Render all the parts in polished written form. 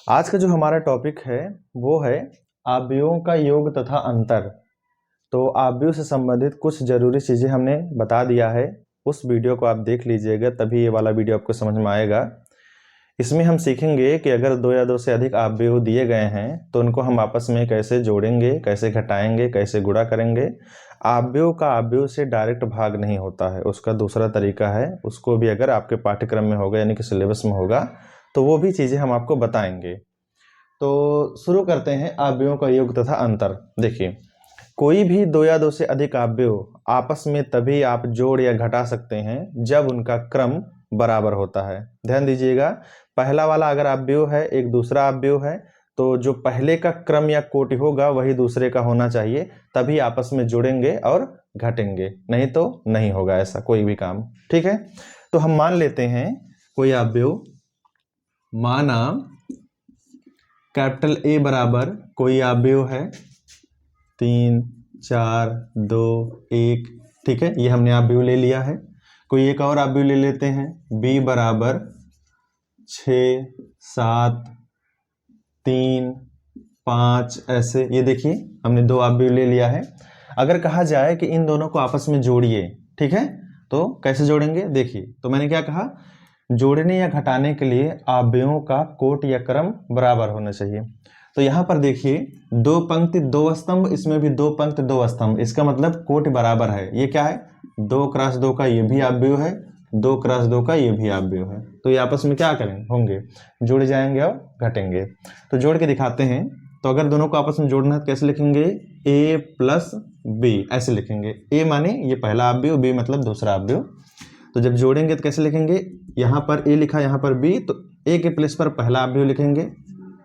आज का जो हमारा टॉपिक है वो है आव्यूहों का योग तथा अंतर। तो आव्यूह से संबंधित कुछ जरूरी चीजें हमने बता दिया है। उस वीडियो को आप देख लीजिएगा, तभी ये वाला वीडियो आपको समझ में आएगा। इसमें हम सीखेंगे कि अगर दो या दो से अधिक आव्यूह दिए गए हैं तो उनको हम आपस में कैसे जोड़ेंगे, कैसे घटाएंगे, कैसे गुणा करेंगे। आव्यूह का आव्यूह से डायरेक्ट भाग नहीं होता है, उसका दूसरा तरीका है। उसको भी अगर आपके पाठ्यक्रम में होगा यानी कि सिलेबस में होगा तो वो भी चीजें हम आपको बताएंगे। तो शुरू करते हैं आव्यूहों का योग तथा अंतर। देखिए, कोई भी दो या दो से अधिक आव्यूह आपस में तभी आप जोड़ या घटा सकते हैं जब उनका क्रम बराबर होता है। ध्यान दीजिएगा, पहला वाला अगर आव्यूह है, एक दूसरा आव्यूह है, तो जो पहले का क्रम या कोटि होगा वही दूसरे का होना चाहिए, तभी आपस में जुड़ेंगे और घटेंगे, नहीं तो नहीं होगा ऐसा कोई भी काम। ठीक है, तो हम मान लेते हैं कोई आव्यूह, माना कैपिटल ए बराबर कोई आव्यूह है 3, 4, 2, 1। ठीक है, ये हमने आव्यूह ले लिया है। कोई एक और आव्यूह ले लेते हैं, बी बराबर 6, 7, 3, 5, ऐसे। ये देखिए हमने दो आव्यूह ले लिया है। अगर कहा जाए कि इन दोनों को आपस में जोड़िए, ठीक है, तो कैसे जोड़ेंगे? देखिए, तो मैंने क्या कहा, जोड़ने या घटाने के लिए आव्यूहों का कोट या क्रम बराबर होना चाहिए। तो यहाँ पर देखिए, दो पंक्ति दो स्तंभ, इसमें भी दो पंक्ति दो स्तंभ, इसका मतलब कोट बराबर है। ये क्या है, 2 क्रॉस 2 का ये भी आव्यूह है, 2 क्रॉस 2 का ये भी आव्यूह है। तो ये आपस में क्या करेंगे, होंगे, जुड़ जाएंगे और घटेंगे। तो जोड़ के दिखाते हैं। तो अगर दोनों को आपस में जोड़ना है तो कैसे लिखेंगे, a प्लस बी, ऐसे लिखेंगे। a माने ये पहला आव्यूह, b मतलब दूसरा आव्यूह। तो जब जोड़ेंगे तो कैसे लिखेंगे, यहाँ पर a लिखा, यहाँ पर b, तो a के प्लेस पर पहला आव्यूह लिखेंगे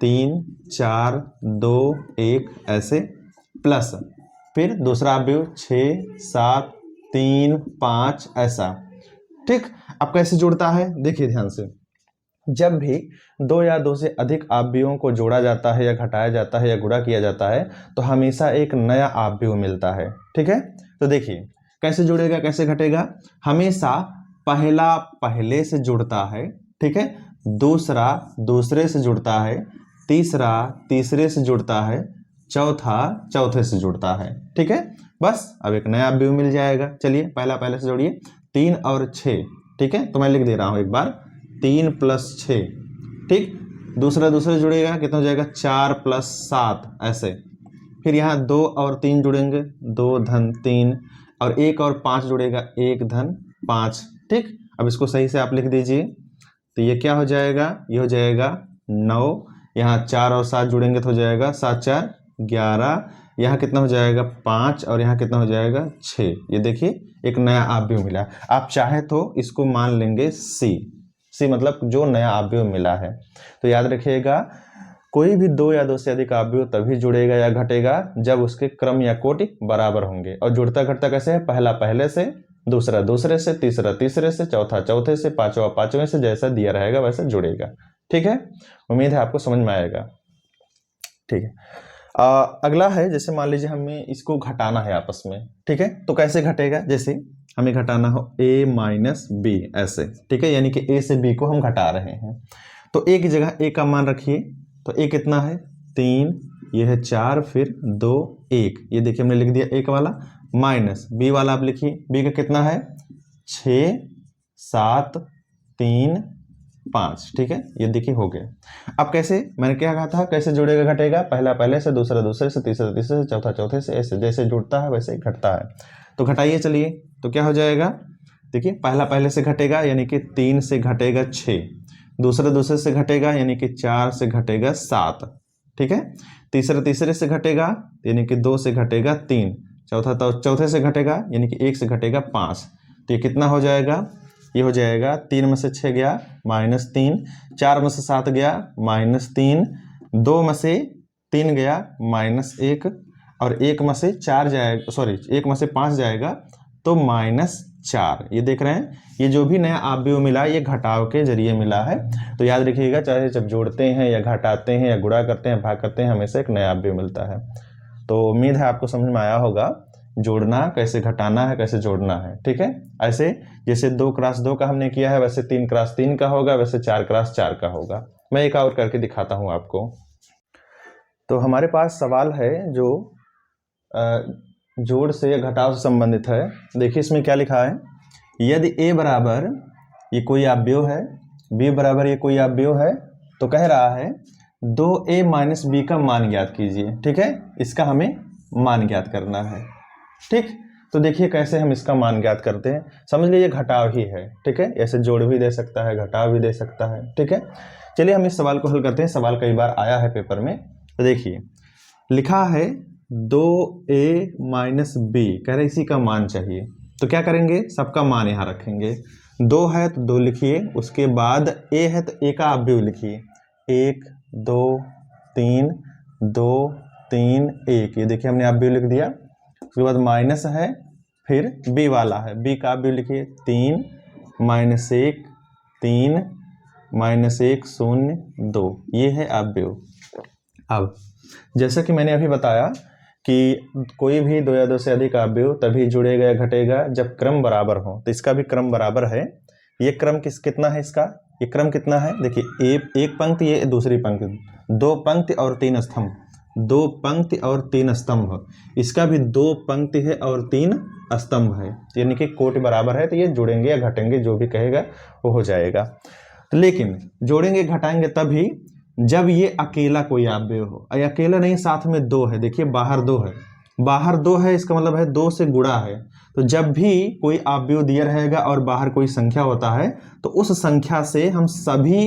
3, 4, 2, 1, ऐसे, प्लस फिर दूसरा आव्यूह 6, 7, 3, 5, ऐसा। ठीक, अब कैसे जुड़ता है देखिए ध्यान से। जब भी दो या दो से अधिक आव्यूहों को जोड़ा जाता है या घटाया जाता है या गुणा किया जाता है तो हमेशा एक नया आव्यूह मिलता है। ठीक है, तो देखिए कैसे जुड़ेगा, कैसे घटेगा। हमेशा पहला पहले से जुड़ता है, ठीक है, दूसरा दूसरे से जुड़ता है, तीसरा तीसरे से जुड़ता है, चौथा चौथे से जुड़ता है। ठीक है, बस अब एक नया आव्यूह मिल जाएगा। चलिए पहला पहले से जोड़िए, 3 और 6। ठीक है, तो मैं लिख दे रहा हूं एक बार, 3 प्लस 6। ठीक, दूसरा दूसरे जुड़ेगा, कितना हो जाएगा, 4 प्लस 7, ऐसे। फिर यहाँ 2 और 3 जुड़ेंगे, 2 धन 3, और 1 और 5 जुड़ेगा, 1 धन 5। ठीक, अब इसको सही से आप लिख दीजिए। तो ये क्या हो जाएगा, ये हो जाएगा 9। यहाँ 4 और 7 जुड़ेंगे तो हो जाएगा 7 4 11। यहाँ कितना हो जाएगा 5, और यहाँ कितना हो जाएगा 6। ये देखिए एक नया आव्यूह मिला। आप चाहे तो इसको मान लेंगे सी मतलब जो नया आव्यूह मिला है। तो याद रखिएगा, कोई भी दो या दो से अधिक आव्यूह तभी जुड़ेगा या घटेगा जब उसके क्रम या कोटि बराबर होंगे। और जुड़ता घटता कैसे है, पहला पहले से, दूसरा दूसरे से, तीसरा तीसरे से, चौथा चौथे से, पांचवा पांचवें से, जैसा दिया रहेगा वैसा जुड़ेगा। ठीक है, उम्मीद है आपको समझ में आएगा। ठीक है, अगला है, जैसे मान लीजिए हमें इसको घटाना है आपस में। ठीक है, तो कैसे घटेगा, जैसे हमें घटाना हो a माइनस बी, ऐसे। ठीक है, यानी कि a से b को हम घटा रहे हैं। तो a की जगह a का मान रखिए। तो a कितना है, 3, ये है 4, फिर 2, 1। ये देखिए हमने लिख दिया एक वाला, माइनस b वाला आप लिखिए, b का कितना है, 6, 7, 3, 5। ठीक है, ये देखिए हो गया। अब कैसे, मैंने क्या कहा था, कैसे जुड़ेगा घटेगा, पहला पहले से, दूसरा दूसरे से, तीसरा तीसरे से, चौथा चौथे से, ऐसे जैसे जुड़ता है वैसे घटता है। तो घटाइए, चलिए। तो क्या हो जाएगा, देखिए पहला पहले से घटेगा यानी कि 3 से घटेगा 6, दूसरा दूसरे से घटेगा यानी कि 4 से घटेगा 7। ठीक है, तीसरा तीसरे से घटेगा यानी कि 2 से घटेगा 3, चौथा तो चौथे से घटेगा यानी कि 1 से घटेगा 5। तो ये कितना हो जाएगा, ये हो जाएगा 3 में से 6 गया -3, 4 में से 7 गया -3, 2 में से 3 गया -1, और 1 में से 4 जाएगा, सॉरी 1 में से 5 जाएगा तो -4। ये देख रहे हैं, ये जो भी नया आव्यूह मिला ये घटाव के जरिए मिला है। तो याद रखिएगा, चाहे जब जोड़ते हैं या घटाते हैं या गुणा करते हैं, भाग करते हैं, हमेशा एक नया आव्यूह मिलता है। तो उम्मीद है आपको समझ में आया होगा जोड़ना कैसे, घटाना है कैसे, जोड़ना है। ठीक है, ऐसे जैसे 2 क्रॉस 2 का हमने किया है वैसे 3 क्रॉस 3 का होगा, वैसे 4 क्रॉस 4 का होगा। मैं एक और करके दिखाता हूँ आपको। तो हमारे पास सवाल है जो जोड़ से या घटाव से संबंधित है। देखिए इसमें क्या लिखा है, यदि a बराबर ये कोई अवयव है, b बराबर ये कोई अवयव है, तो कह रहा है 2a माइनस बी का मान ज्ञात कीजिए। ठीक है, इसका हमें मान ज्ञात करना है। ठीक, तो देखिए कैसे हम इसका मान ज्ञात करते हैं। समझ लीजिए घटाव ही है। ठीक है, ऐसे जोड़ भी दे सकता है, घटाव भी दे सकता है। ठीक है, चलिए हम इस सवाल को हल करते हैं। सवाल कई बार आया है पेपर में। तो देखिए लिखा है 2a माइनस बी, कह रहे इसी का मान चाहिए। तो क्या करेंगे, सबका मान यहाँ रखेंगे। 2 है तो 2 लिखिए, उसके बाद a है तो a का अवयव लिखिए। 1 2 3 2 3 1, ये देखिए हमने अवयव लिख दिया। उसके बाद माइनस है, फिर b वाला है, b का अवयव लिखिए। 3 माइनस 1 3 माइनस 1 0 2, ये है अवयव। अब जैसा कि मैंने अभी बताया कि कोई भी 2 या 2 से अधिक अवयव तभी जुड़ेगा या घटेगा जब क्रम बराबर हो। तो इसका भी क्रम बराबर है। ये क्रम कितना है इसका, ये क्रम कितना है, देखिए एक पंक्ति, ये दूसरी पंक्ति, 2 पंक्ति और 3 स्तंभ, 2 पंक्ति और 3 स्तंभ। इसका भी 2 पंक्ति है और 3 स्तंभ है, यानी कि कोटि बराबर है। तो ये जुड़ेंगे या घटेंगे, जो भी कहेगा वो हो जाएगा। लेकिन जोड़ेंगे घटाएंगे तभी जब ये अकेला कोई अवयव हो। अकेला नहीं, साथ में 2 है। देखिए बाहर 2 है, बाहर 2 है, इसका मतलब है 2 से गुणा है। तो जब भी कोई अवयव दिया रहेगा और बाहर कोई संख्या होता है तो उस संख्या से हम सभी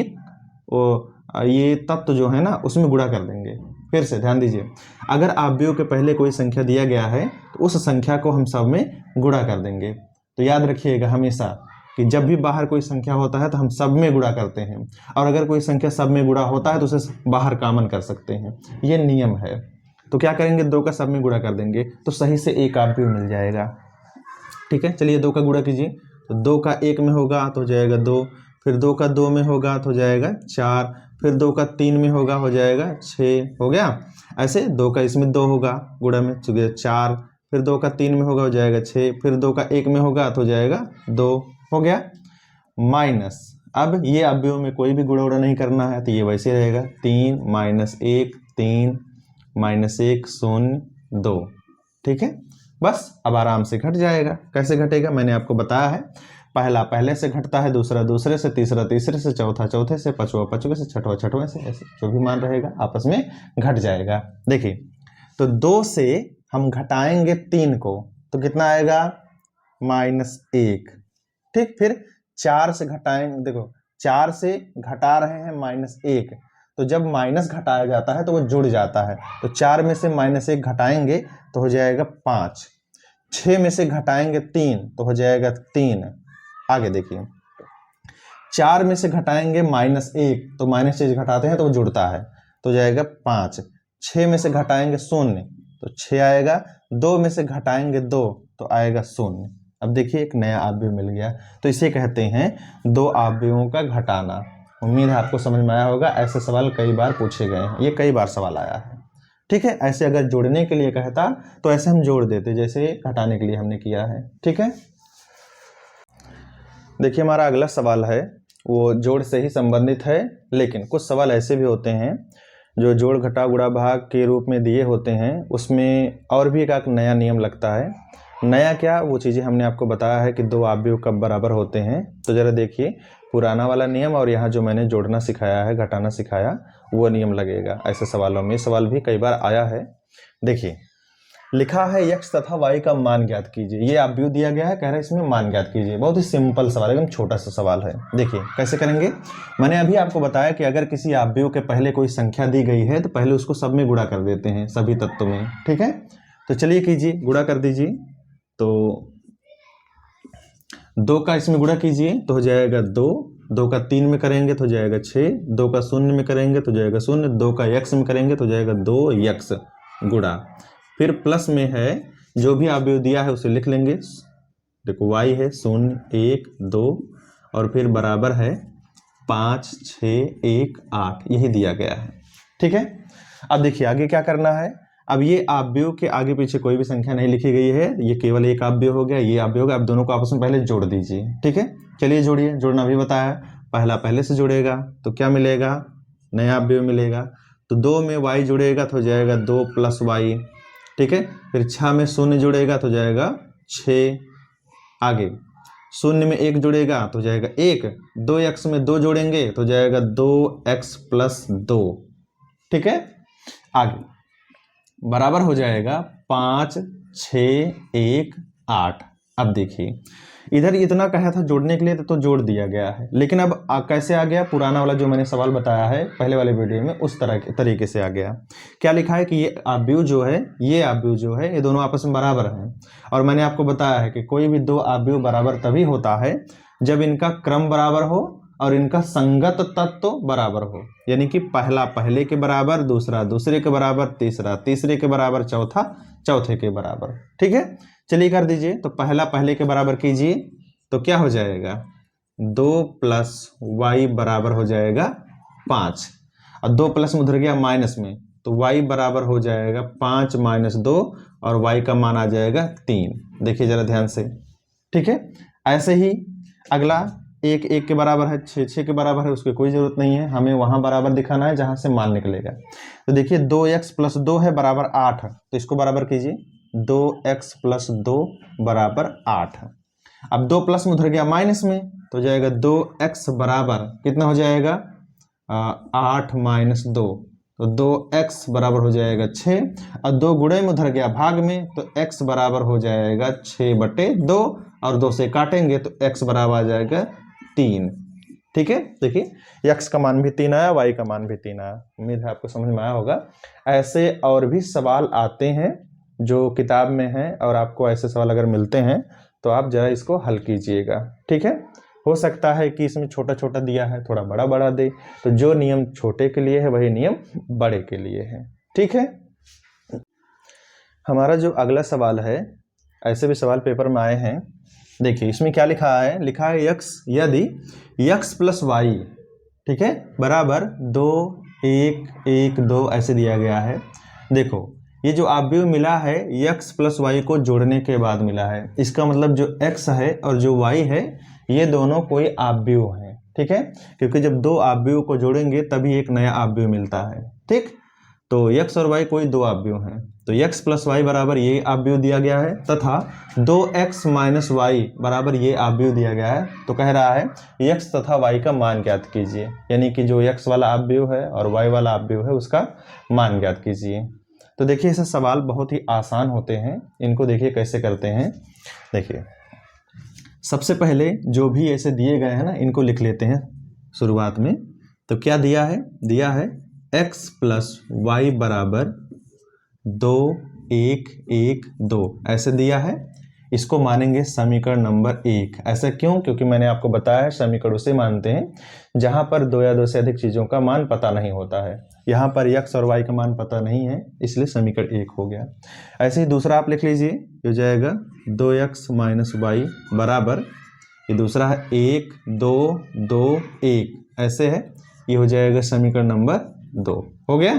ये तत्व जो है ना उसमें गुणा कर देंगे। फिर से ध्यान दीजिए, अगर अवयव के पहले कोई संख्या दिया गया है तो उस संख्या को हम सब में गुणा कर देंगे। तो याद रखिएगा हमेशा कि जब भी बाहर कोई संख्या होता है तो हम सब में गुणा करते हैं, और अगर कोई संख्या सब में गुणा होता है तो उसे बाहर कॉमन कर सकते हैं। ये नियम है। तो क्या करेंगे, 2 का सब में गुणा कर देंगे तो सही से एक अवयव मिल जाएगा। ठीक है, चलिए 2 का गुणा कीजिए। तो 2 का 1 में होगा तो हो जाएगा 2, फिर 2 का 2 में होगा तो हो जाएगा 4, फिर 2 का 3 में होगा हो जाएगा 6, हो गया। ऐसे 2 का इसमें 2 होगा गुणा में, चुके 4, फिर 2 का 3 में होगा हो जाएगा 6, फिर 2 का 1 में होगा तो हो जाएगा 2, हो गया। माइनस, अब ये अवयव में कोई भी गुणा नहीं करना है तो ये वैसे रहेगा। 3 माइनस 1 3 माइनस 1 0 2। ठीक है, बस अब आराम से घट जाएगा। कैसे घटेगा मैंने आपको बताया है। पहला पहले से घटता है, दूसरा दूसरे से, तीसरा तीसरे से, चौथा चौथे से, पांचवा पांचवे से, छठवां छठवें से, ऐसे जो भी मान रहेगा आपस में घट जाएगा। देखिए तो 2 से हम घटाएंगे 3 को तो कितना आएगा, -1। ठीक, फिर 4 से घटाएंगे, देखो 4 से घटा रहे हैं -1, तो जब माइनस घटाया जाता है तो वो जुड़ जाता है। तो 4 में से -1 घटाएंगे तो हो जाएगा 5, 6 में से घटाएंगे 3 तो हो जाएगा 3। आगे देखिए 4 में से घटाएंगे -1 तो -1 घटाते हैं तो वो जुड़ता है तो हो जाएगा 5, 6 में से घटाएंगे 0 तो 6 आएगा, 2 में से घटाएंगे 2 तो आएगा 0। अब देखिए एक नया अवयव मिल गया। तो इसे कहते हैं 2 अवयवों का घटाना। उम्मीद है आपको समझ में आया होगा। ऐसे सवाल कई बार पूछे गए हैं, ये कई बार सवाल आया है। ठीक है, ऐसे अगर जोड़ने के लिए कहता तो ऐसे हम जोड़ देते जैसे घटाने के लिए हमने किया है। ठीक है, देखिए हमारा अगला सवाल है वो जोड़ से ही संबंधित है, लेकिन कुछ सवाल ऐसे भी होते हैं जो जोड़ घटाव गुणा भाग के रूप में दिए होते हैं, उसमें और भी एक नया नियम लगता है। नया क्या, वो चीज़ें हमने आपको बताया है कि 2 अवयव कब बराबर होते हैं। तो ज़रा देखिए पुराना वाला नियम और यहाँ जो मैंने जोड़ना सिखाया है, घटाना सिखाया, वो नियम लगेगा ऐसे सवालों में। सवाल भी कई बार आया है। देखिए लिखा है x तथा y का मान ज्ञात कीजिए। ये अवयव दिया गया है, कह रहा है इसमें मान ज्ञात कीजिए। बहुत ही सिंपल सवाल है, एकदम छोटा सा सवाल है। देखिए कैसे करेंगे, मैंने अभी आपको बताया कि अगर किसी अवयव के पहले कोई संख्या दी गई है तो पहले उसको सब में गुणा कर देते हैं, सभी तत्वों में। ठीक है, तो चलिए कीजिए, गुणा कर दीजिए। तो 2 का इसमें गुणा कीजिए तो हो जाएगा 2, 2 का 3 में करेंगे तो हो जाएगा 6, 2 का 0 में करेंगे तो जाएगा 0, 2 का x में करेंगे तो जाएगा 2x गुणा, फिर प्लस में है जो भी अवयव दिया है उसे लिख लेंगे। देखो y है 0 1 2 और फिर बराबर है 5 6 1 8, यही दिया गया है। ठीक है, अब देखिए आगे क्या करना है। अब ये अवयव के आगे पीछे कोई भी संख्या नहीं लिखी गई है, ये केवल एक अवयव हो गया, ये अवयव हो गया। अब दोनों को आपस में पहले जोड़ दीजिए। ठीक है, चलिए जोड़िए, जोड़ना भी बताया। पहला पहले से जोड़ेगा तो क्या मिलेगा, नया अवयव मिलेगा। तो 2 में y जुड़ेगा तो हो जाएगा 2 + y, ठीक है। फिर 6 में 0 जुड़ेगा तो हो जाएगा 6, आगे 0 में 1 जुड़ेगा तो हो जाएगा 1, 2x में 2 जोड़ेंगे तो हो जाएगा 2x + 2, ठीक है। आगे बराबर हो जाएगा 5, 6, 1, 8। अब देखिए इधर इतना कहा था जोड़ने के लिए तो जोड़ दिया गया है, लेकिन अब कैसे आ गया, पुराना वाला जो मैंने सवाल बताया है पहले वाले वीडियो में उस तरीके से आ गया। क्या लिखा है कि ये अवयव जो है ये दोनों आपस में बराबर हैं। और मैंने आपको बताया है कि कोई भी दो अवयव बराबर तभी होता है जब इनका क्रम बराबर हो और इनका संगत तत्व बराबर हो, यानी कि पहला पहले के बराबर, दूसरा दूसरे के बराबर, तीसरा तीसरे के बराबर, चौथा चौथे के बराबर, ठीक है। चलिए कर दीजिए। तो पहला पहले के बराबर कीजिए तो क्या हो जाएगा 2 + y बराबर हो जाएगा 5, और 2 प्लस में उधर गया माइनस में तो y बराबर हो जाएगा 5 - 2 और y का मान आ जाएगा 3। देखिए जरा ध्यान से, ठीक है। ऐसे ही अगला 1 1 के बराबर है, 6 6 के बराबर है, उसकी कोई जरूरत नहीं है, हमें वहां बराबर दिखाना है जहां से मान निकलेगा। तो देखिए 2x + 2 है बराबर 8, तो इसको बराबर कीजिए 2x + 2 बराबर 8। अब 2 प्लस में उधर गया माइनस में तो हो जाएगा 2x बराबर कितना हो जाएगा 8 - 2, तो 2x बराबर हो जाएगा 6, और 2 गुणे में उधर गया भाग में तो x बराबर हो जाएगा 6/2, और 2 से काटेंगे तो x बराबर आ जाएगा 3, ठीक है। देखिए x का मान भी 3 आया, y का मान भी 3 आया। उम्मीद है आपको समझ में आया होगा। ऐसे और भी सवाल आते हैं जो किताब में है, और आपको ऐसे सवाल अगर मिलते हैं तो आप जरा इसको हल कीजिएगा, ठीक है। हो सकता है कि इसमें छोटा छोटा दिया है, थोड़ा बड़ा बड़ा दे, तो जो नियम छोटे के लिए है वही नियम बड़े के लिए है, ठीक है। हमारा जो अगला सवाल है, ऐसे भी सवाल पेपर में आए हैं। देखिए इसमें क्या लिखा है, x यदि x + y, ठीक है, बराबर 2 1 1 2 ऐसे दिया गया है। देखो ये जो अवयव मिला है x + y को जोड़ने के बाद मिला है, इसका मतलब जो x है और जो y है ये दोनों कोई अवयव हैं, ठीक है, क्योंकि जब दो अवयव को जोड़ेंगे तभी एक नया अवयव मिलता है, ठीक। तो x और y कोई दो अवयव हैं, तो x + y बराबर ये अवयव दिया गया है, तथा 2x - y बराबर ये अवयव दिया गया है। तो कह रहा है x तथा y का मान ज्ञात कीजिए, यानी कि जो x वाला अवयव है और y वाला अवयव है उसका मान ज्ञात कीजिए। तो देखिए ऐसे सवाल बहुत ही आसान होते हैं, इनको देखिए कैसे करते हैं। देखिए सबसे पहले जो भी ऐसे दिए गए हैं ना इनको लिख लेते हैं शुरुआत में। तो क्या दिया है x + y बराबर 2 1 1 2 ऐसे दिया है। इसको मानेंगे समीकरण नंबर 1। ऐसा क्यों? क्योंकि मैंने आपको बताया है समीकरण उसे मानते हैं जहां पर दो या दो से अधिक चीजों का मान पता नहीं होता है। यहाँ पर x और y का मान पता नहीं है, इसलिए समीकरण 1 हो गया। ऐसे ही दूसरा आप लिख लीजिए, हो जाएगा 2x - y बराबर, ये दूसरा है 1 2 2 1 ऐसे है, ये हो जाएगा समीकरण नंबर 2 हो गया।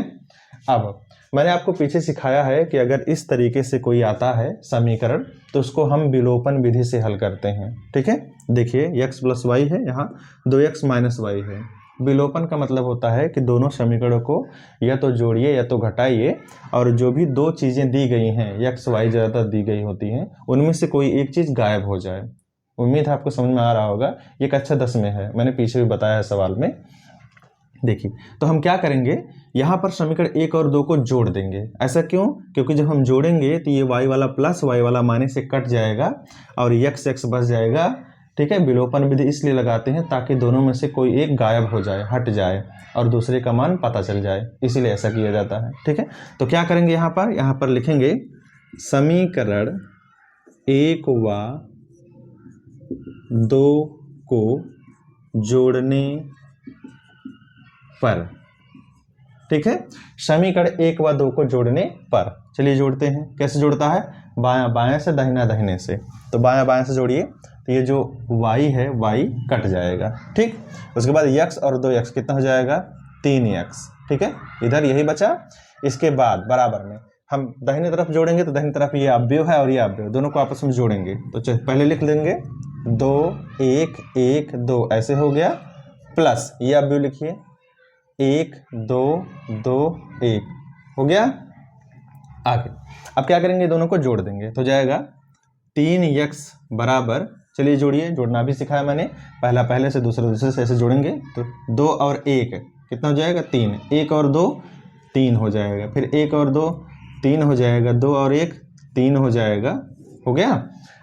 अब मैंने आपको पीछे सिखाया है कि अगर इस तरीके से कोई आता है समीकरण तो उसको हम विलोपन विधि से हल करते हैं, ठीक है। देखिए x + y है, यहाँ 2x - y है। विलोपन का मतलब होता है कि दोनों समीकरणों को या तो जोड़िए या तो घटाइए, और जो भी दो चीजें दी गई हैं x y ज्यादातर दी गई होती हैं, उनमें से कोई एक चीज गायब हो जाए। उम्मीद है आपको समझ में आ रहा होगा। ये कक्षा 10 में है, मैंने पीछे भी बताया है सवाल में। देखिए तो हम क्या करेंगे, यहाँ पर समीकरण 1 और 2 को जोड़ देंगे। ऐसा क्यों? क्योंकि जब हम जोड़ेंगे तो ये y वाला प्लस y वाला माइनस से कट जाएगा और x बच जाएगा, ठीक है। विलोपन विधि इसलिए लगाते हैं ताकि दोनों में से कोई एक गायब हो जाए, हट जाए, और दूसरे का मान पता चल जाए, इसीलिए ऐसा किया जाता है, ठीक है। तो क्या करेंगे, यहाँ पर लिखेंगे समीकरण 1 व 2 को जोड़ने पर, ठीक है। समीकरण 1 व 2 को जोड़ने पर, चलिए जोड़ते हैं। कैसे जोड़ता है, बायां बायां से, दाहिना दाहिने से। तो बायां बायां से जोड़िए, तो ये जो y है y कट जाएगा, ठीक। उसके बाद x और 2x कितना हो जाएगा 3x, ठीक है। इधर यही बचा। इसके बाद बराबर में हम दाहिने तरफ जोड़ेंगे, तो दाहिने तरफ ये अवयव है और ये अवयव, दोनों को आपस में जोड़ेंगे। तो पहले लिख देंगे 2 1 1 2 ऐसे हो गया, प्लस ये अवयव लिखिए 1 2 2 1 हो गया। आगे अब क्या करेंगे, दोनों को जोड़ देंगे तो जाएगा 3x बराबर, चलिए जोड़िए, जोड़ना भी सिखाया मैंने, पहला पहले से दूसरा दूसरे से ऐसे जोड़ेंगे तो 2 और 1 कितना हो जाएगा 3, 1 और 2 3 हो जाएगा, फिर 1 और 2 3 हो जाएगा, 2 और 1 3 हो जाएगा, हो गया।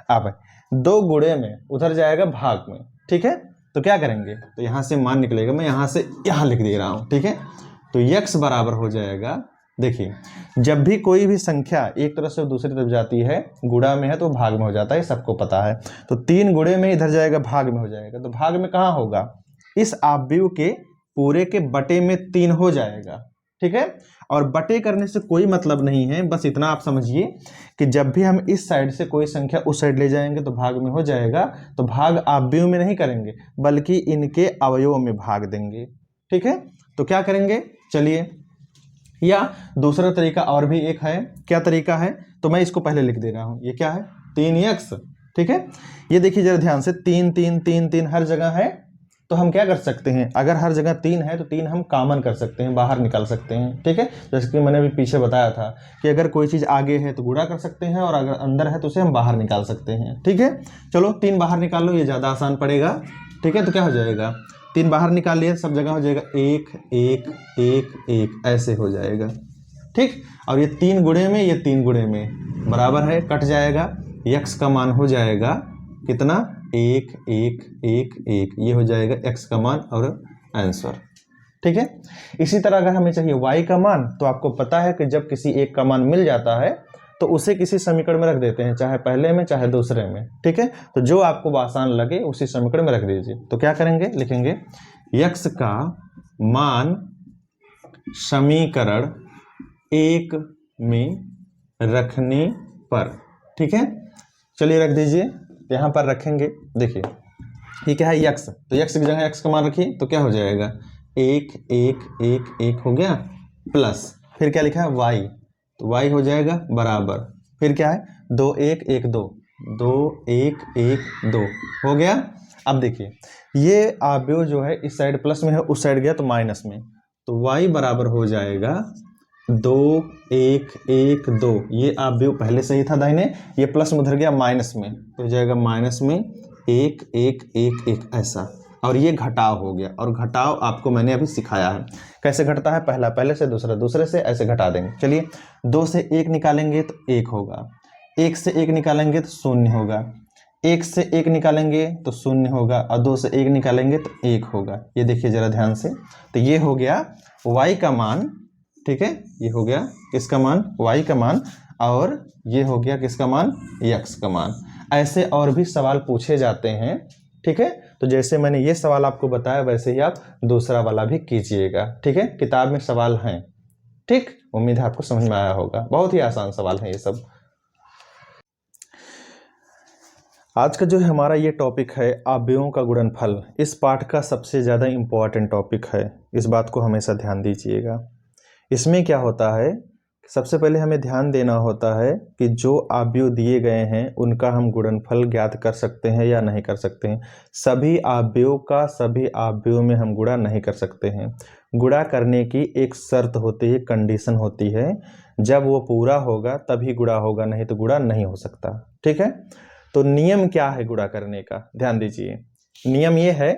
अब 2 गुणे में उधर जाएगा भाग में, ठीक है, तो क्या करेंगे, तो यहाँ से मान निकलेगा, मैं यहाँ से यहाँ लिख दे रहा हूँ, ठीक है, तो x बराबर हो जाएगा, देखिए जब भी कोई भी संख्या एक तरफ से दूसरी तरफ जाती है, गुणा में है तो भाग में हो जाता है, सबको पता है, तो 3 गुणे में इधर जाएगा भाग में हो जाएगा, तो भाग में कहाँ होगा, इस आव्यूह के पूरे के बटे में 3 हो जाएगा, ठीक है। और बटे करने से कोई मतलब नहीं है, बस इतना आप समझिए कि जब भी हम इस साइड से कोई संख्या उस साइड ले जाएंगे तो भाग में हो जाएगा, तो भाग आव्यूह में नहीं करेंगे बल्कि इनके अवयवों में भाग देंगे, ठीक है। तो क्या करेंगे, चलिए, या दूसरा तरीका और भी एक है, क्या तरीका है, तो मैं इसको पहले लिख दे रहा हूं, ये क्या है 3x, ठीक है। ये देखिए जरा ध्यान से, 3 3 3 3 हर जगह है, तो हम क्या कर सकते हैं, अगर हर जगह 3 है तो 3 हम कॉमन कर सकते हैं, बाहर निकाल सकते हैं, ठीक है। जैसे कि मैंने भी पीछे बताया था कि अगर कोई चीज़ आगे है तो गुणा कर सकते हैं और अगर अंदर है तो उसे हम बाहर निकाल सकते हैं, ठीक है। चलो 3 बाहर निकाल लो, ये ज़्यादा आसान पड़ेगा, ठीक है। तो क्या हो जाएगा, 3 बाहर निकाल लिया, सब जगह हो जाएगा 1 1 1 1 ऐसे हो जाएगा, ठीक। और ये 3 गुणे में, ये 3 गुणे में बराबर है, कट जाएगा, x का मान हो जाएगा कितना 1 1 1 1, ये हो जाएगा x का मान और आंसर, ठीक है। इसी तरह अगर हमें चाहिए y का मान, तो आपको पता है कि जब किसी एक का मान मिल जाता है तो उसे किसी समीकरण में रख देते हैं, चाहे पहले में चाहे दूसरे में, ठीक है। तो जो आपको आसान लगे उसी समीकरण में रख दीजिए। तो क्या करेंगे, लिखेंगे x का मान समीकरण 1 में रखने पर, ठीक है, चलिए रख दीजिए, यहाँ पर रखेंगे, देखिए ये क्या है x, तो x की जगह x का मान रखिए तो क्या हो जाएगा 1 1 1 1 हो गया, प्लस फिर क्या लिखा है y, तो y हो जाएगा बराबर, फिर क्या है 2 1 1 2 2 1 1 2 हो गया। अब देखिए ये आव्यूह जो है इस साइड प्लस में है, उस साइड गया तो माइनस में, तो y बराबर हो जाएगा 2 1 1 2, ये आव्यूह पहले से ही था दाहिने, ये प्लस में उधर गया माइनस में, तो हो जाएगा माइनस में 1 1 1 1 ऐसा, और ये घटाव हो गया, और घटाव आपको मैंने अभी सिखाया है कैसे घटता है, पहला पहले से दूसरा दूसरे से ऐसे घटा देंगे। चलिए 2 से 1 निकालेंगे तो 1 होगा, 1 से 1 निकालेंगे तो 0 होगा, 1 से 1 निकालेंगे तो 0 होगा, और 2 से 1 निकालेंगे तो 1 होगा। ये देखिए जरा ध्यान से, तो ये हो गया y का मान, ठीक है, ये हो गया किसका मान, y का मान, और ये हो गया किसका मान, x का मान। ऐसे और भी सवाल पूछे जाते हैं, ठीक है। तो जैसे मैंने ये सवाल आपको बताया वैसे ही आप दूसरा वाला भी कीजिएगा, ठीक है, किताब में सवाल हैं, ठीक, उम्मीद है आपको समझ में आया होगा, बहुत ही आसान सवाल है ये सब। आज का जो हमारा ये टॉपिक है आव्यूहों का गुणनफल, इस पाठ का सबसे ज़्यादा इम्पोर्टेंट टॉपिक है, इस बात को हमेशा ध्यान दीजिएगा। इसमें क्या होता है, सबसे पहले हमें ध्यान देना होता है कि जो आव्यूह दिए गए हैं उनका हम गुणनफल ज्ञात कर सकते हैं या नहीं कर सकते हैं। सभी आव्यूह का सभी आव्यूह में हम गुणा नहीं कर सकते हैं। गुणा करने की एक शर्त होती है, कंडीशन होती है, जब वो पूरा होगा तभी गुणा होगा, नहीं तो गुणा नहीं हो सकता, ठीक है। तो नियम क्या है गुणा करने का, ध्यान दीजिए। नियम ये है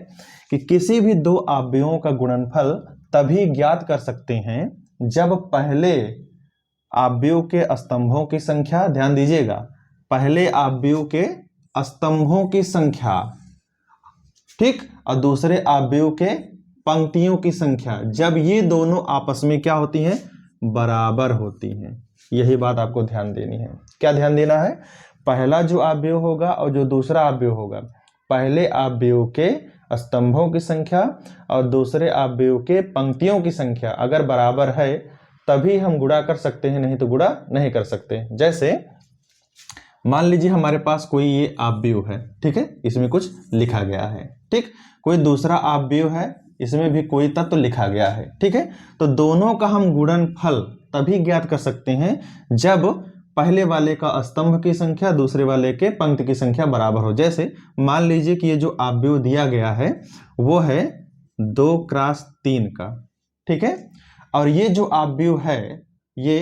कि किसी भी दो आव्यूहों का गुणनफल तभी ज्ञात कर सकते हैं जब पहले आव्यूह के स्तंभों की संख्या, ध्यान दीजिएगा, पहले आव्यूह के स्तंभों की संख्या, ठीक, और दूसरे आव्यूह के पंक्तियों की संख्या, जब ये दोनों आपस में क्या होती हैं, बराबर होती हैं। यही बात आपको ध्यान देनी है। क्या ध्यान देना है, पहला जो आव्यूह होगा और जो दूसरा आव्यूह होगा, पहले आव्यूह के स्तंभों की संख्या और दूसरे आव्यूह के पंक्तियों की संख्या अगर बराबर है तभी हम गुणा कर सकते हैं, नहीं तो गुणा नहीं कर सकते। जैसे मान लीजिए हमारे पास कोई ये आव्यूह है, ठीक है, इसमें कुछ लिखा गया है, ठीक, कोई दूसरा आव्यूह है, इसमें भी कोई तत्व लिखा गया है, ठीक है। तो दोनों का हम गुणनफल तभी ज्ञात कर सकते हैं जब पहले वाले का स्तंभ की संख्या दूसरे वाले के पंक्ति की संख्या बराबर हो। जैसे मान लीजिए कि ये जो आव्यूह दिया गया है वो है 2 × 3 का, ठीक है। और ये जो ऑब्बिव है ये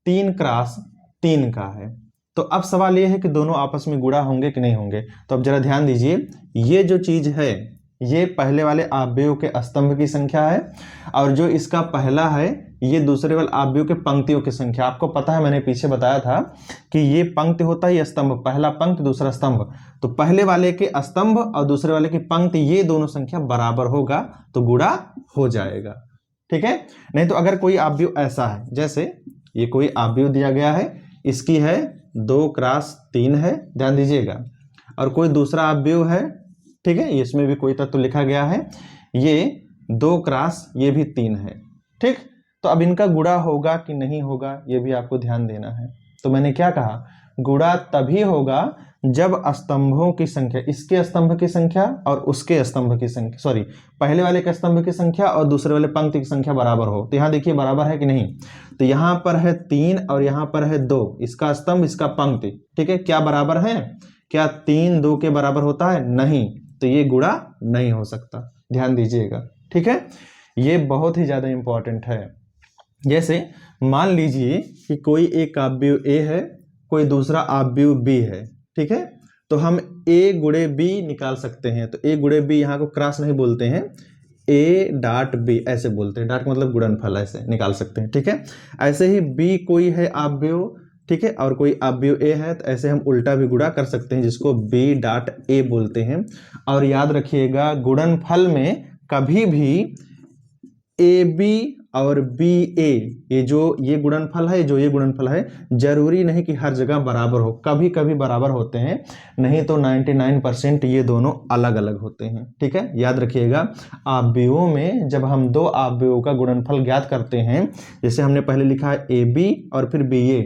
3 क्रॉस 3 का है। तो अब सवाल ये है कि दोनों आपस में गुणा होंगे कि नहीं होंगे। तो अब जरा ध्यान दीजिए, ये जो चीज है ये पहले वाले ऑब्बिव के स्तंभ की संख्या है, और जो इसका पहला है ये दूसरे वाले ऑब्बिव के पंक्तियों की संख्या। आपको पता है, मैंने पीछे बताया था कि ये पंक्ति होता है, ये स्तंभ, पहला पंक्ति दूसरा स्तंभ। तो पहले वाले के स्तंभ और दूसरे वाले की पंक्ति ये दोनों संख्या बराबर होगा तो गुणा हो जाएगा, ठीक है। नहीं तो अगर कोई ऑब्बिव ऐसा है, जैसे ये कोई ऑब्बिव दिया गया है, इसकी है 2 क्रॉस 3 है, ध्यान दीजिएगा, और कोई दूसरा ऑब्बिव है, ठीक है, इसमें भी कोई तत्व लिखा गया है, ये 2 क्रॉस ये भी 3 है, ठीक। तो अब इनका गुणा होगा कि नहीं होगा ये भी आपको ध्यान देना है। तो मैंने क्या कहा, गुणा तभी होगा जब स्तंभों की संख्या, इसके स्तंभ की संख्या और उसके स्तंभ की संख्या, सॉरी पहले वाले के स्तंभ की संख्या और दूसरे वाले पंक्ति की संख्या बराबर हो। तो यहाँ देखिए बराबर है कि नहीं, तो यहाँ पर है 3 और यहाँ पर है 2, इसका स्तंभ इसका पंक्ति, ठीक है। क्या बराबर है? क्या 3 2 के बराबर होता है? नहीं, तो ये गुणा नहीं हो सकता, ध्यान दीजिएगा, ठीक है। ये बहुत ही ज्यादा इंपॉर्टेंट है। जैसे मान लीजिए कि कोई एक ऑब्बिव ए है, कोई दूसरा ऑब्बिव बी है, ठीक है। तो हम ए गुणे बी निकाल सकते हैं। तो ए गुणे बी यहाँ को क्रॉस नहीं बोलते हैं, ए डॉट बी ऐसे बोलते हैं, डॉट मतलब गुणनफल, ऐसे निकाल सकते हैं, ठीक है। ऐसे ही बी कोई है ऑब्बिव, ठीक है, और कोई ऑब्बिव ए है, तो ऐसे हम उल्टा भी गुणा कर सकते हैं जिसको बी डॉट ए बोलते हैं। और याद रखिएगा गुणनफल में कभी भी ए बी और बी ए, ये गुणनफल है, जो ये गुणनफल है, जरूरी नहीं कि हर जगह बराबर हो, कभी कभी बराबर होते हैं, नहीं तो 99% ये दोनों अलग अलग होते हैं, ठीक है। याद रखिएगा ऑब्बिवों में जब हम दो ऑब्बिवों का गुणनफल ज्ञात करते हैं, जैसे हमने पहले लिखा है ए बी और फिर बी ए,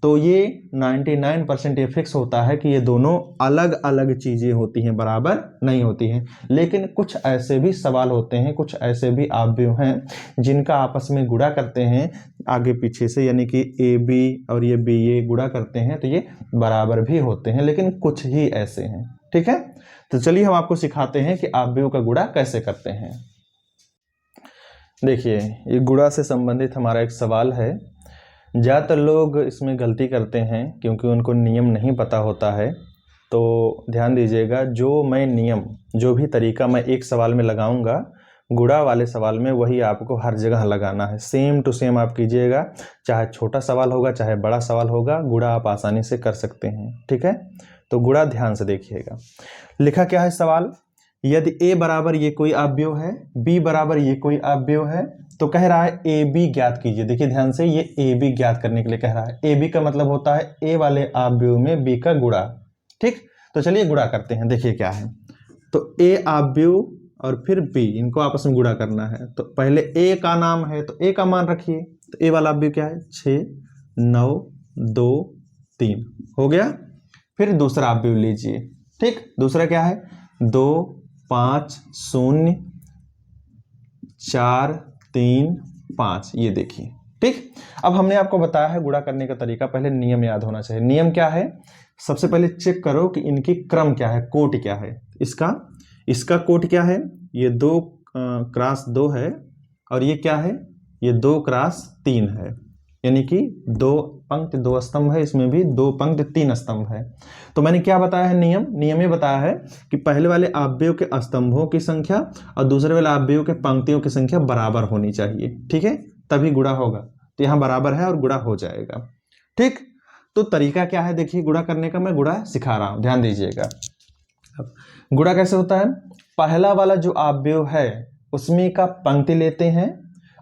तो ये 99% ये फिक्स होता है कि ये दोनों अलग अलग चीजें होती हैं, बराबर नहीं होती हैं। लेकिन कुछ ऐसे भी सवाल होते हैं, कुछ ऐसे भी ऑब्बिव हैं जिनका आपस में गुणा करते हैं आगे पीछे से, यानी कि ए बी और ये बी ए गुणा करते हैं तो ये बराबर भी होते हैं, लेकिन कुछ ही ऐसे हैं, ठीक है। तो चलिए हम आपको सिखाते हैं कि ऑब्बिव का गुणा कैसे करते हैं। देखिए ये गुणा से संबंधित हमारा एक सवाल है। ज़्यादातर लोग इसमें गलती करते हैं क्योंकि उनको नियम नहीं पता होता है। तो ध्यान दीजिएगा, जो मैं नियम, जो भी तरीका मैं एक सवाल में लगाऊंगा, गुणा वाले सवाल में वही आपको हर जगह लगाना है, सेम टू सेम आप कीजिएगा। चाहे छोटा सवाल होगा चाहे बड़ा सवाल होगा, गुणा आप आसानी से कर सकते हैं, ठीक है। तो गुणा ध्यान से देखिएगा। लिखा क्या है सवाल, यदि a बराबर ये कोई ऑब्बिव है, b बराबर ये कोई ऑब्बिव है, तो कह रहा है ए बी ज्ञात कीजिए। देखिए ध्यान से, ये ए बी ज्ञात करने के लिए कह रहा है। ए बी का मतलब होता है ए वाले ऑब्बिव में बी का गुणा, ठीक। तो चलिए गुणा करते हैं। देखिए क्या है, तो ए ऑब्बिव और फिर बी, इनको आपस में गुणा करना है। तो पहले ए का नाम है तो ए का मान रखिए, तो ए वाला ऑब्बिव क्या है, 6 9 2 3 हो गया। फिर दूसरा ऑब्बिव लीजिए, ठीक। दूसरा क्या है, 2 5 0 4 3 5, ये देखिए, ठीक। अब हमने आपको बताया है गुणा करने का तरीका, पहले नियम याद होना चाहिए। नियम क्या है, सबसे पहले चेक करो कि इनकी क्रम क्या है, कोट क्या है। इसका कोट क्या है, ये 2 क्रॉस 2 है, और ये क्या है, ये 2 क्रॉस 3 है, यानी कि 2 पंक्ति 2 स्तंभ है, इसमें भी 2 पंक्ति 3 स्तंभ है। तो मैंने क्या बताया है, नियम ये बताया है कि पहले वाले ऑब्बिव के स्तंभों की संख्या और दूसरे वाले ऑब्बिव के पंक्तियों की संख्या बराबर होनी चाहिए, ठीक है, तभी गुणा होगा। तो यहाँ बराबर है और गुणा हो जाएगा, ठीक। तो तरीका क्या है, देखिए गुणा करने का, मैं गुणा सिखा रहा हूं, ध्यान दीजिएगा। गुणा कैसे होता है, पहला वाला जो ऑब्बिव है उसमें का पंक्ति लेते हैं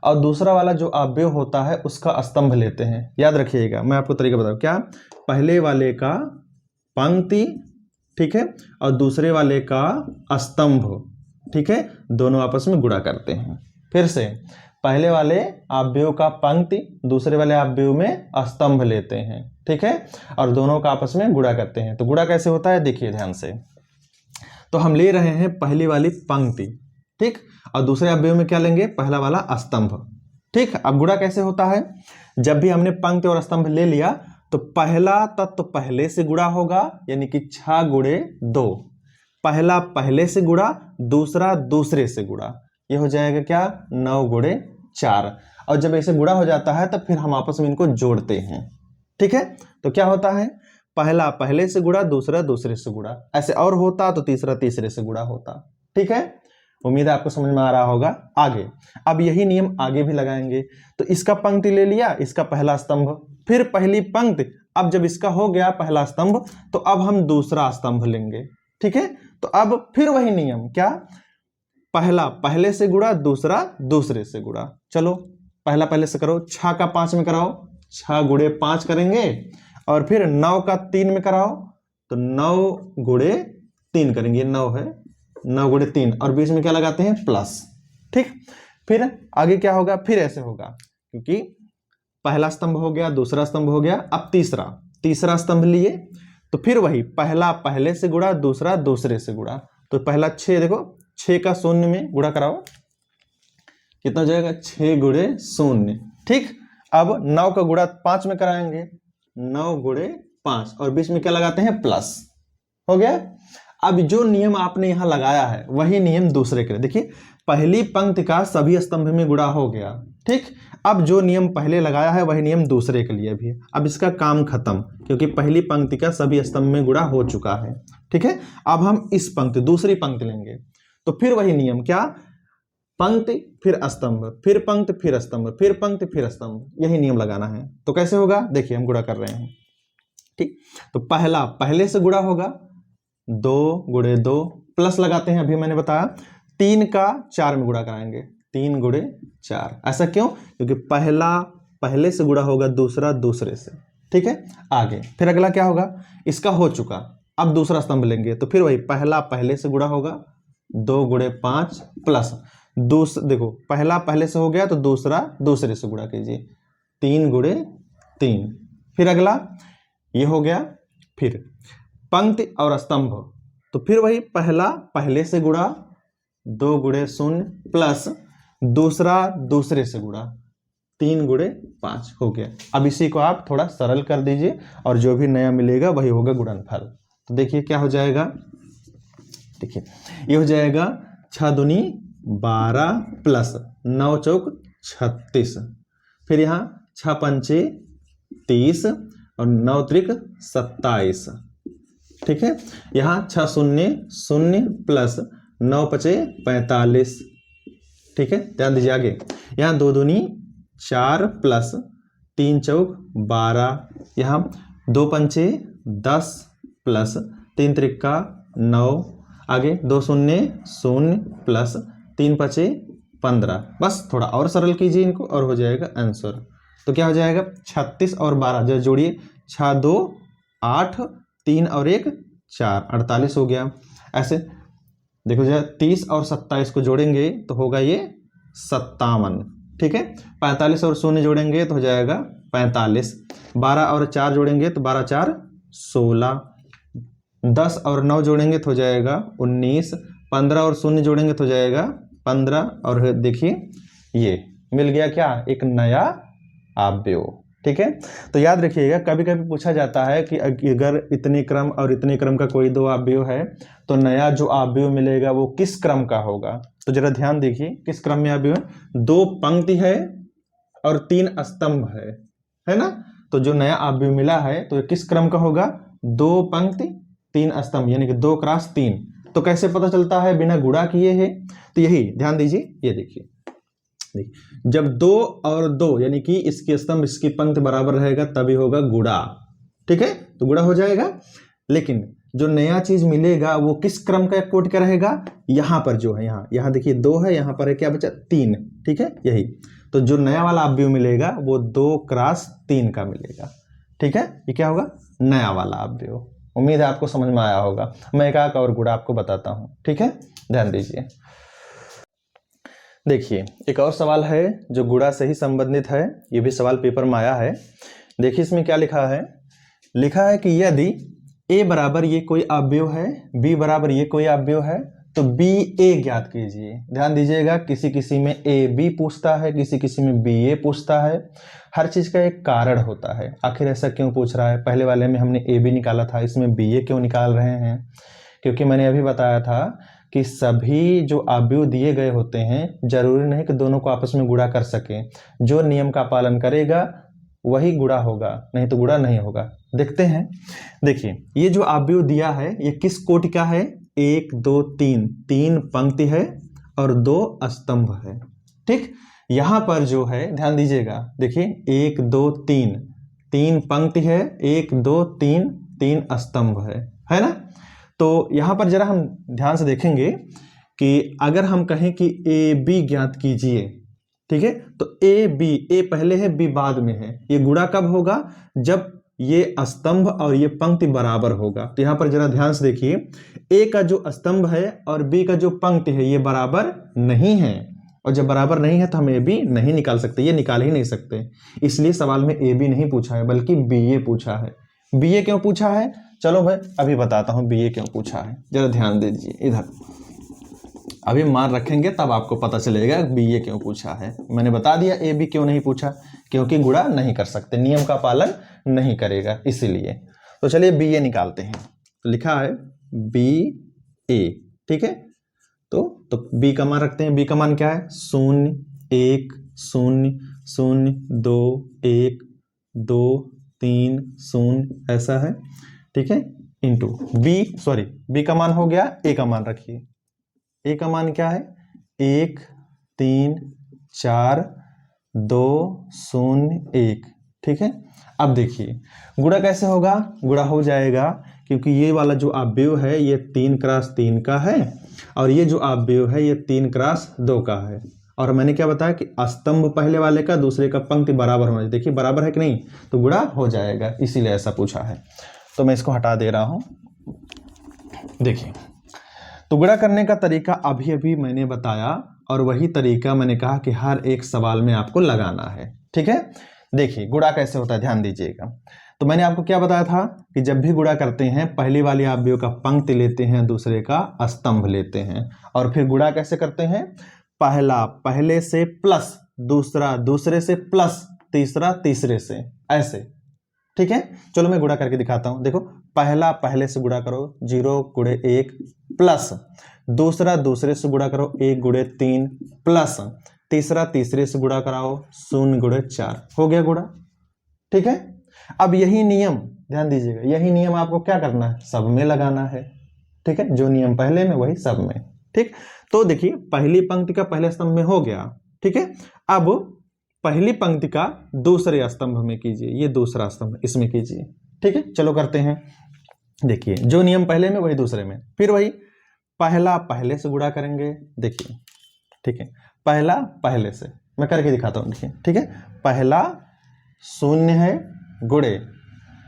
और दूसरा वाला जो ऑब्बिव होता है उसका स्तंभ लेते हैं। याद रखिएगा, मैं आपको तरीका बताऊं, क्या, पहले वाले का पंक्ति, ठीक है, और दूसरे वाले का स्तंभ, ठीक है, दोनों आपस में गुणा करते हैं। फिर से पहले वाले ऑब्बिव का पंक्ति, दूसरे वाले ऑब्बिव में स्तंभ लेते हैं, ठीक है, और दोनों का आपस में गुणा करते हैं। तो गुणा कैसे होता है, देखिए ध्यान से। तो हम ले रहे हैं पहली वाली पंक्ति, ठीक, और दूसरे ऑब्बिव में क्या लेंगे, पहला वाला स्तंभ, ठीक। अब गुणा कैसे होता है, जब भी हमने पंक्ति और स्तंभ ले लिया तो पहला तत्व पहले से गुणा होगा, यानी कि 6 गुणे 2, पहला पहले से गुणा, दूसरा दूसरे से गुणा, ये हो जाएगा क्या, 9 गुणे 4, और जब ऐसे गुणा हो जाता है तब फिर हम आपस में इनको जोड़ते हैं। ठीक है, तो क्या होता है, पहला पहले से गुणा, दूसरा दूसरे से गुणा, ऐसे और होता तो तीसरा तीसरे से गुणा होता। ठीक है, उम्मीद है आपको समझ में आ रहा होगा। आगे अब यही नियम आगे भी लगाएंगे। तो इसका पंक्ति ले लिया, इसका पहला स्तंभ, फिर पहली पंक्ति। अब जब इसका हो गया पहला स्तंभ तो अब हम दूसरा स्तंभ लेंगे। ठीक है, तो अब फिर वही नियम, क्या, पहला पहले से गुणा, दूसरा दूसरे से गुणा। चलो पहला पहले से करो, 6 का 5 में कराओ, 6 गुणे 5 करेंगे, और फिर 9 का 3 में कराओ तो 9 गुणे 3 करेंगे, 9 है, 9 गुणे 3, और बीच में क्या लगाते हैं, प्लस। ठीक, फिर आगे क्या होगा, फिर ऐसे होगा, क्योंकि पहला स्तंभ हो गया, दूसरा स्तंभ हो गया, अब तीसरा स्तंभ लिए, तो फिर वही पहला पहले से गुणा, दूसरा दूसरे से गुणा। तो पहला 6, देखो 6 का 0 में गुणा कराओ, कितना हो जाएगा, 6 गुणे 0। ठीक, अब 9 का गुणा 5 में कराएंगे, 9 गुणे 5, और बीच में क्या लगाते हैं, प्लस। हो गया। अब जो नियम आपने यहां लगाया है वही नियम दूसरे के लिए। देखिए पहली पंक्ति का सभी स्तंभ में गुणा हो गया। ठीक, अब जो नियम पहले लगाया है वही नियम दूसरे के लिए भी। अब इसका काम खत्म, क्योंकि पहली पंक्ति का सभी स्तंभ में गुणा हो चुका है। ठीक है, अब हम इस पंक्ति, दूसरी पंक्ति लेंगे, तो फिर वही नियम, क्या, पंक्ति फिर स्तंभ, फिर पंक्ति फिर स्तंभ, फिर पंक्ति फिर स्तंभ, यही नियम लगाना है। तो कैसे होगा, देखिए हम गुणा कर रहे हैं। ठीक, तो पहला पहले से गुणा होगा, 2 गुणे 2, प्लस लगाते हैं, अभी मैंने बताया, 3 का 4 में गुणा कराएंगे, 3 गुणे 4। ऐसा क्यों, क्योंकि पहला पहले से गुणा होगा, दूसरा दूसरे से। ठीक है, आगे फिर अगला क्या होगा, इसका हो चुका, अब दूसरा स्तंभ लेंगे, तो फिर वही पहला पहले से गुणा होगा, 2 गुणे 5, प्लस देखो पहला पहले से हो गया तो दूसरा दूसरे से गुणा कीजिए, 3 गुणे 3। फिर अगला ये हो गया, फिर पंक्ति और स्तंभ, तो फिर वही पहला पहले से गुणा, 2 गुणे 0, प्लस दूसरा दूसरे से गुणा, 3 गुणे 5 हो गया। अब इसी को आप थोड़ा सरल कर दीजिए और जो भी नया मिलेगा वही होगा गुणनफल। तो देखिए क्या हो जाएगा, देखिए ये हो जाएगा 6 दूनी 12 प्लस 9 चौक 36, फिर यहाँ 6 पंचे 30 और 9 त्रिक 27। ठीक है, यहाँ 6 शून्य 0 प्लस 9 पचे 45। ठीक है, ध्यान दीजिए आगे, यहाँ 2 दूनी 4 प्लस 3 चौक 12, यहाँ 2 पंचे 10 प्लस 3 त्रिका 9, आगे 2 शून्य 0 प्लस 3 पचे 15। बस थोड़ा और सरल कीजिए इनको और हो जाएगा आंसर। तो क्या हो जाएगा, 36 और 12 जो जोड़िए, 6 2 8, 3 और 1 4, 48 हो गया। ऐसे देखो जरा 30 और 27 को जोड़ेंगे तो होगा ये 57। ठीक है, 45 और 0 जोड़ेंगे तो हो जाएगा 45, 12 और 4 जोड़ेंगे तो 12 4 16, 10 और 9 जोड़ेंगे तो हो जाएगा 19, 15 और 0 जोड़ेंगे तो हो जाएगा 15, और देखिए ये मिल गया क्या, एक नया अवयव। ठीक है, तो याद रखिएगा कभी कभी पूछा जाता है कि अगर इतने क्रम और इतने क्रम का कोई 2 अवयव है तो नया जो अवयव मिलेगा वो किस क्रम का होगा। तो जरा ध्यान देखिए किस क्रम में अवयव है, 2 पंक्ति है और 3 स्तंभ है ना। तो जो नया अवयव मिला है तो किस क्रम का होगा, 2 पंक्ति 3 स्तंभ, यानी कि 2 क्रॉस 3। तो कैसे पता चलता है, बिना गुणा किए है। तो यही ध्यान दीजिए, ये देखिए जब 2 और 2 यानी कि इसके स्तंभ इसकी पंक्ति बराबर रहेगा तभी होगा गुणा। ठीक है, तो गुणा हो जाएगा। लेकिन जो नया चीज मिलेगा वो किस क्रम का कोट का रहेगा, यहां पर जो है, यहाँ देखिए 2 है, यहां पर है क्या बचा, 3। ठीक है, यही तो जो नया वाला अवयव मिलेगा वो 2 क्रॉस 3 का मिलेगा। ठीक है, ये क्या होगा, नया वाला अवयव। उम्मीद है आपको समझ में आया होगा। मैं एक और गुणा आपको बताता हूं। ठीक है, ध्यान दीजिए। देखिए एक और सवाल है जो गुणा से ही संबंधित है, ये भी सवाल पेपर में आया है। देखिए इसमें क्या लिखा है, लिखा है कि यदि a बराबर ये कोई अवयव है, b बराबर ये कोई अवयव है तो b a ज्ञात कीजिए। ध्यान दीजिएगा, किसी किसी में a b पूछता है, किसी किसी में b a पूछता है। हर चीज का एक कारण होता है, आखिर ऐसा क्यों पूछ रहा है। पहले वाले में हमने a b निकाला था, इसमें b a क्यों निकाल रहे हैं, क्योंकि मैंने अभी बताया था कि सभी जो अवयव दिए गए होते हैं जरूरी नहीं कि दोनों को आपस में गुणा कर सकें। जो नियम का पालन करेगा वही गुणा होगा, नहीं तो गुणा नहीं होगा। देखते हैं, देखिए ये जो अवयव दिया है ये किस कोटि का है, 1 2 3, 3 पंक्ति है और 2 स्तंभ है। ठीक, यहां पर जो है ध्यान दीजिएगा, देखिए 1 2 3, 3 पंक्ति है, 1 2 3, 3 स्तंभ है ना। तो यहां पर जरा हम ध्यान से देखेंगे कि अगर हम कहें कि ए बी ज्ञात कीजिए, ठीक है, तो ए बी, ए पहले है बी बाद में है, ये गुणा कब होगा, जब ये स्तंभ और ये पंक्ति बराबर होगा। तो यहां पर जरा ध्यान से देखिए, ए का जो स्तंभ है और बी का जो पंक्ति है ये बराबर नहीं है, और जब बराबर नहीं है तो हम ए बी नहीं निकाल सकते, ये निकाल ही नहीं सकते। इसलिए सवाल में ए बी नहीं पूछा है बल्कि बी ए पूछा है। बी ए क्यों पूछा है, चलो भाई अभी बताता हूं बी ए क्यों पूछा है, जरा ध्यान दे दीजिए इधर, अभी मान रखेंगे तब आपको पता चलेगा बी ए क्यों पूछा है। मैंने बता दिया ए बी क्यों नहीं पूछा, क्योंकि गुणा नहीं कर सकते, नियम का पालन नहीं करेगा इसीलिए। तो चलिए बी ए निकालते हैं। तो लिखा है बी ए, ठीक है, तो बी का मान रखते हैं। बी का मान क्या है, 0 1 0 0 2 1 2 3 0 ऐसा है, ठीक है, इंटू बी का मान हो गया, ए का मान रखिए। ए का मान क्या है, 1 3 4 2 0 1, ठीक है। अब देखिए गुणा कैसे होगा, गुणा हो जाएगा क्योंकि ये वाला जो अवयव है ये 3 × 3 का है और ये जो अवयव है ये 3 × 2 का है। और मैंने क्या बताया कि स्तंभ पहले वाले का दूसरे का पंक्ति बराबर होना चाहिए। देखिए बराबर है कि नहीं, तो गुणा हो जाएगा, इसीलिए ऐसा पूछा है। तो मैं इसको हटा दे रहा हूं। देखिए तो गुणा करने का तरीका अभी अभी मैंने बताया और वही तरीका मैंने कहा कि हर एक सवाल में आपको लगाना है, ठीक है। देखिए गुणा कैसे होता है, ध्यान दीजिएगा। तो मैंने आपको क्या बताया था कि जब भी गुणा करते हैं पहली वाली अवयव का पंक्ति लेते हैं, दूसरे का स्तंभ लेते हैं, और फिर गुणा कैसे करते हैं, पहला पहले से प्लस दूसरा दूसरे से प्लस तीसरा तीसरे से, ऐसे, ठीक है। चलो मैं गुणा करके दिखाता हूं। देखो पहला पहले से गुणा करो 0 × 1 प्लस दूसरा दूसरे से गुणा करो 1 × 3 प्लस तीसरा तीसरे से गुणा कराओ 0 × 4, हो गया गुणा, ठीक है। अब यही नियम ध्यान दीजिएगा, यही नियम आपको क्या करना है, सब में लगाना है, ठीक है। जो नियम पहले में वही सब में, ठीक। तो देखिए पहली पंक्ति का पहले स्तंभ में हो गया, ठीक है। अब पहली पंक्ति का दूसरे स्तंभ में कीजिए, ये दूसरा स्तंभ इसमें कीजिए, ठीक है। चलो करते हैं। देखिए जो नियम पहले में वही दूसरे में, फिर वही पहला पहले से गुणा करेंगे, देखिए, ठीक है। पहला पहले से मैं करके दिखाता हूं, देखिए, ठीक है। पहला 0 है गुणे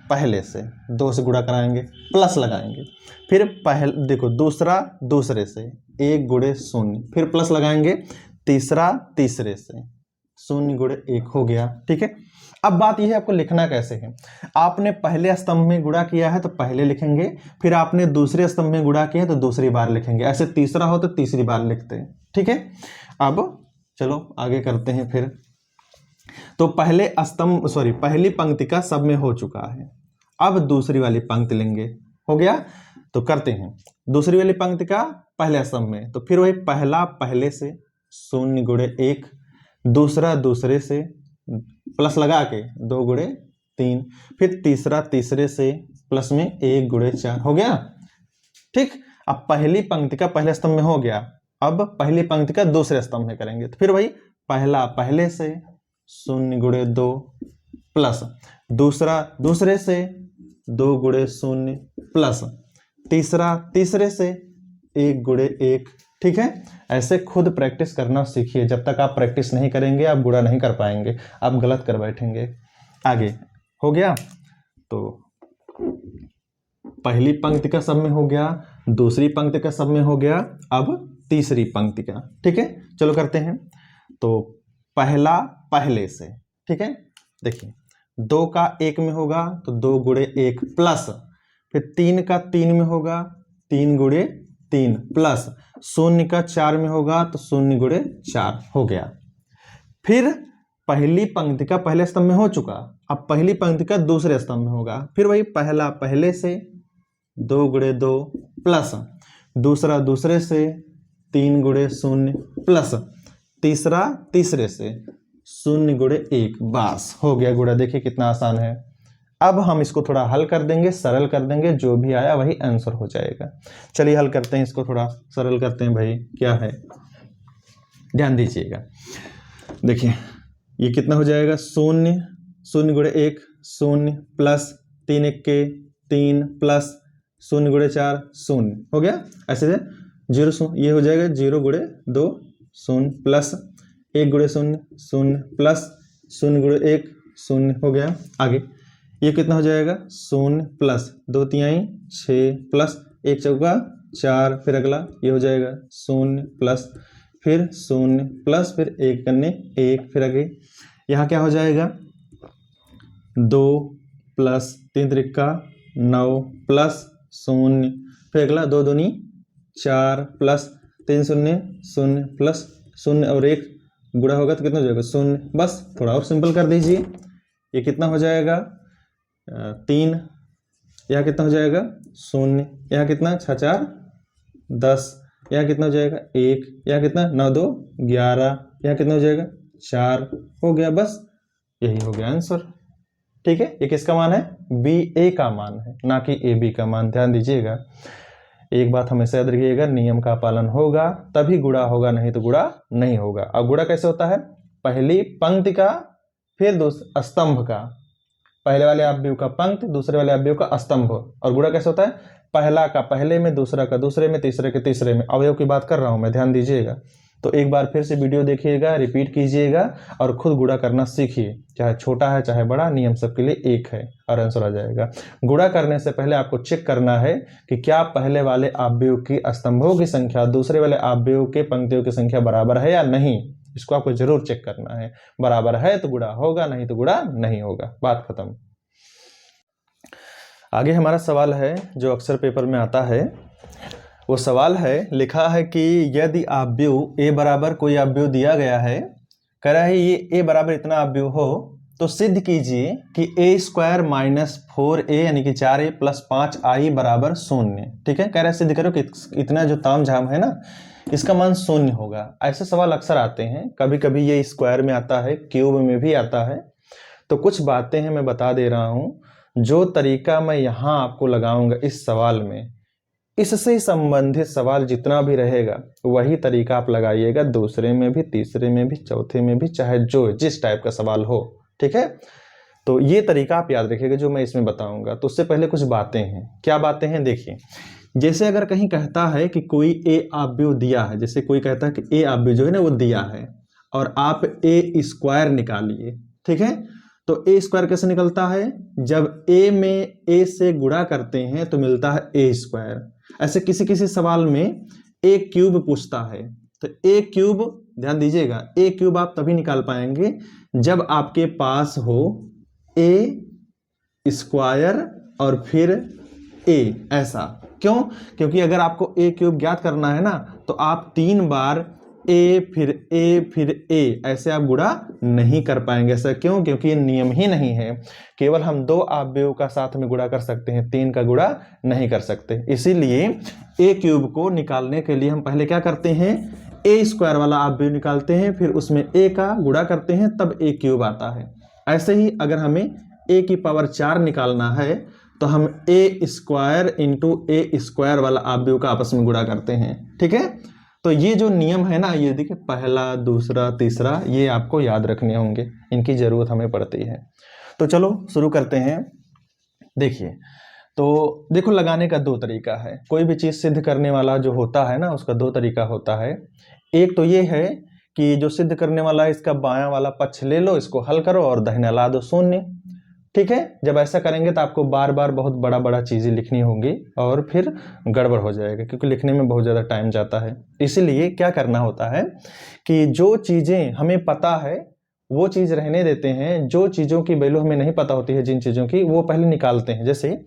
पहले से 2 से गुणा कराएंगे, प्लस लगाएंगे, फिर पहले देखो दूसरा दूसरे से 1 × 0, फिर प्लस लगाएंगे, तीसरा तीसरे से 0 × 1 हो गया, ठीक है। अब बात यह है आपको लिखना कैसे है। आपने पहले स्तंभ में गुणा किया है तो पहले लिखेंगे, फिर आपने दूसरे स्तंभ में गुणा किया है तो दूसरी बार लिखेंगे, ऐसे तीसरा हो तो तीसरी बार लिखते हैं, ठीक है। अब चलो आगे करते हैं फिर। तो पहली पंक्ति का सब में हो चुका है, अब दूसरी वाली पंक्ति लेंगे, हो गया। तो करते हैं दूसरी वाली पंक्ति का पहले स्तंभ में, तो फिर वही पहला पहले से 0 × 1, दूसरा दूसरे से प्लस लगा के 2 × 3, फिर तीसरा तीसरे से प्लस में 1 × 4, हो गया, ठीक। अब पहली पंक्ति का पहले स्तंभ में हो गया, अब पहली पंक्ति का दूसरे स्तंभ में करेंगे, तो फिर वही पहला पहले से 0 × 2 प्लस दूसरा दूसरे से 2 × 0 प्लस तीसरा तीसरे से 1 × 1, ठीक है। ऐसे खुद प्रैक्टिस करना सीखिए, जब तक आप प्रैक्टिस नहीं करेंगे आप गुणा नहीं कर पाएंगे, आप गलत कर बैठेंगे। आगे हो गया, तो पहली पंक्ति का सब में हो गया, दूसरी पंक्ति का सब में हो गया, अब तीसरी पंक्ति का, ठीक है। चलो करते हैं। तो पहला पहले से, ठीक है, देखिए 2 का 1 में होगा तो 2 × 1 प्लस, फिर 3 का 3 में होगा 3 × 3 प्लस 0 का 4 में होगा तो 0 × 4 हो गया। फिर पहली पंक्ति का पहले स्तंभ में हो चुका, अब पहली पंक्ति का दूसरे स्तंभ में होगा, फिर वही पहला पहले से 2 × 2 प्लस दूसरा दूसरे से 3 गुणे 0 प्लस तीसरा तीसरे से 0 गुणे 1, बस हो गया गुणा। देखिए कितना आसान है। अब हम इसको थोड़ा हल कर देंगे, सरल कर देंगे, जो भी आया वही आंसर हो जाएगा। चलिए हल करते हैं, इसको थोड़ा सरल करते हैं। भाई क्या है, ध्यान दीजिएगा। देखिए ये कितना हो जाएगा, 0 0 गुणे 1 0 प्लस 3 1 के 3 प्लस 0 गुणे 4 0 हो गया। ऐसे 0 0 ये हो जाएगा 0 गुणे 2 0 प्लस 1 गुणे 0 0 प्लस 0 गुणे 1 0 हो गया। आगे ये कितना हो जाएगा, 0 प्लस 2 तिहाई 6 प्लस 1 चौका 4, फिर अगला ये हो जाएगा 0 प्लस फिर 0 प्लस फिर 1 करने 1, फिर आगे यहाँ क्या हो जाएगा 2 प्लस 3 त्रिका 9 प्लस 0, फिर अगला 2 दूनी 4 प्लस 3 0 0 प्लस 0 और 1 गुणा होगा तो कितना हो जाएगा 0। बस थोड़ा और सिंपल कर दीजिए। ये कितना हो जाएगा 3, यहाँ कितना हो जाएगा 0, यहाँ कितना 6 4 10, यहाँ कितना हो जाएगा 1, यहाँ कितना 9 2 11, यहाँ कितना हो जाएगा 4 हो गया। बस यही हो गया आंसर। ठीक है, ये किसका मान है, बी ए का मान है, ना कि ए बी का मान। ध्यान दीजिएगा, एक बात हमेशा याद रखिएगा, नियम का पालन होगा तभी गुणा होगा, नहीं तो गुणा नहीं होगा। अब गुणा कैसे होता है, पहली पंक्ति का फिर स्तंभ का, पहले वाले अवयव का पंक्ति, दूसरे वाले अवयव का स्तंभ। और गुणा कैसे होता है, पहला का पहले में, दूसरा का दूसरे में, तीसरे के तीसरे में। अवयव की बात कर रहा हूं मैं, ध्यान दीजिएगा। तो एक बार फिर से वीडियो देखिएगा, रिपीट कीजिएगा और खुद गुणा करना सीखिए। चाहे छोटा है चाहे बड़ा, नियम सबके लिए एक है और आंसर आ जाएगा। गुणा करने से पहले आपको चेक करना है कि क्या पहले वाले अवयव की स्तंभों की संख्या दूसरे वाले अवयव के पंक्तियों की संख्या बराबर है या नहीं। इसको आपको जरूर चेक करना है। बराबर है तो गुणा होगा, नहीं तो गुणा नहीं होगा। बात खत्म। आगे हमारा सवाल है जो अक्सर पेपर में आता है। वो सवाल है, लिखा है कि यदि अवयव ए बराबर कोई अवयव दिया गया है, कह रहा है ये ए बराबर इतना अवयव हो तो सिद्ध कीजिए कि ए स्क्वायर माइनस 4a यानी कि 4a प्लस 5i बराबर 0। ठीक है, कह रहा है सिद्ध करो कि इतना जो ताम झाम है ना, इसका मान 0 होगा। ऐसे सवाल अक्सर आते हैं, कभी कभी ये स्क्वायर में आता है, क्यूब में भी आता है। तो कुछ बातें हैं मैं बता दे रहा हूं, जो तरीका मैं यहां आपको लगाऊंगा इस सवाल में, इससे संबंधित सवाल जितना भी रहेगा वही तरीका आप लगाइएगा, दूसरे में भी, तीसरे में भी, चौथे में भी, चाहे जो जिस टाइप का सवाल हो। ठीक है, तो ये तरीका आप याद रखिएगा जो मैं इसमें बताऊंगा। तो उससे पहले कुछ बातें हैं। क्या बातें हैं, देखिए। जैसे अगर कहीं कहता है कि कोई ए अवयव दिया है, जैसे कोई कहता है कि ए अवयव जो है ना वो दिया है और आप ए स्क्वायर निकालिए। ठीक है, तो ए स्क्वायर कैसे निकलता है, जब ए में ए से गुणा करते हैं तो मिलता है ए स्क्वायर। ऐसे किसी किसी सवाल में ए क्यूब पूछता है, तो ए क्यूब, ध्यान दीजिएगा, ए क्यूब आप तभी निकाल पाएंगे जब आपके पास हो ए स्क्वायर और फिर ए, ऐसा। क्यों, क्योंकि अगर आपको ए क्यूब ज्ञात करना है ना, तो आप 3 बार ए फिर ए ऐसे आप गुणा नहीं कर पाएंगे। ऐसा क्यों, क्योंकि ये नियम ही नहीं है। केवल हम 2 अवयव का साथ में गुणा कर सकते हैं, 3 का गुणा नहीं कर सकते। इसीलिए ए क्यूब को निकालने के लिए हम पहले क्या करते हैं, ए स्क्वायर वाला अवयव निकालते हैं, फिर उसमें ए का गुणा करते हैं, तब ए क्यूब आता है। ऐसे ही अगर हमें ए की पावर 4 निकालना है तो हम ए स्क्वायर इंटू ए स्क्वायर वाला अवयव का आपस में गुणा करते हैं। ठीक है, तो ये जो नियम है ना, ये देखिए पहला, दूसरा, तीसरा, ये आपको याद रखने होंगे, इनकी जरूरत हमें पड़ती है। तो चलो शुरू करते हैं। देखिए, तो देखो लगाने का 2 तरीका है। कोई भी चीज सिद्ध करने वाला जो होता है ना, उसका 2 तरीका होता है। एक तो ये है कि जो सिद्ध करने वाला है, इसका बायां वाला पक्ष ले लो, इसको हल करो और दाहिना ला दो 0। ठीक है, जब ऐसा करेंगे तो आपको बार बार बहुत बड़ा बड़ा चीजें लिखनी होंगी और फिर गड़बड़ हो जाएगा, क्योंकि लिखने में बहुत ज़्यादा टाइम जाता है। इसीलिए क्या करना होता है कि जो चीज़ें हमें पता है वो चीज़ रहने देते हैं, जो चीज़ों की वैल्यू हमें नहीं पता होती है, जिन चीज़ों की, वो पहले निकालते हैं। जैसे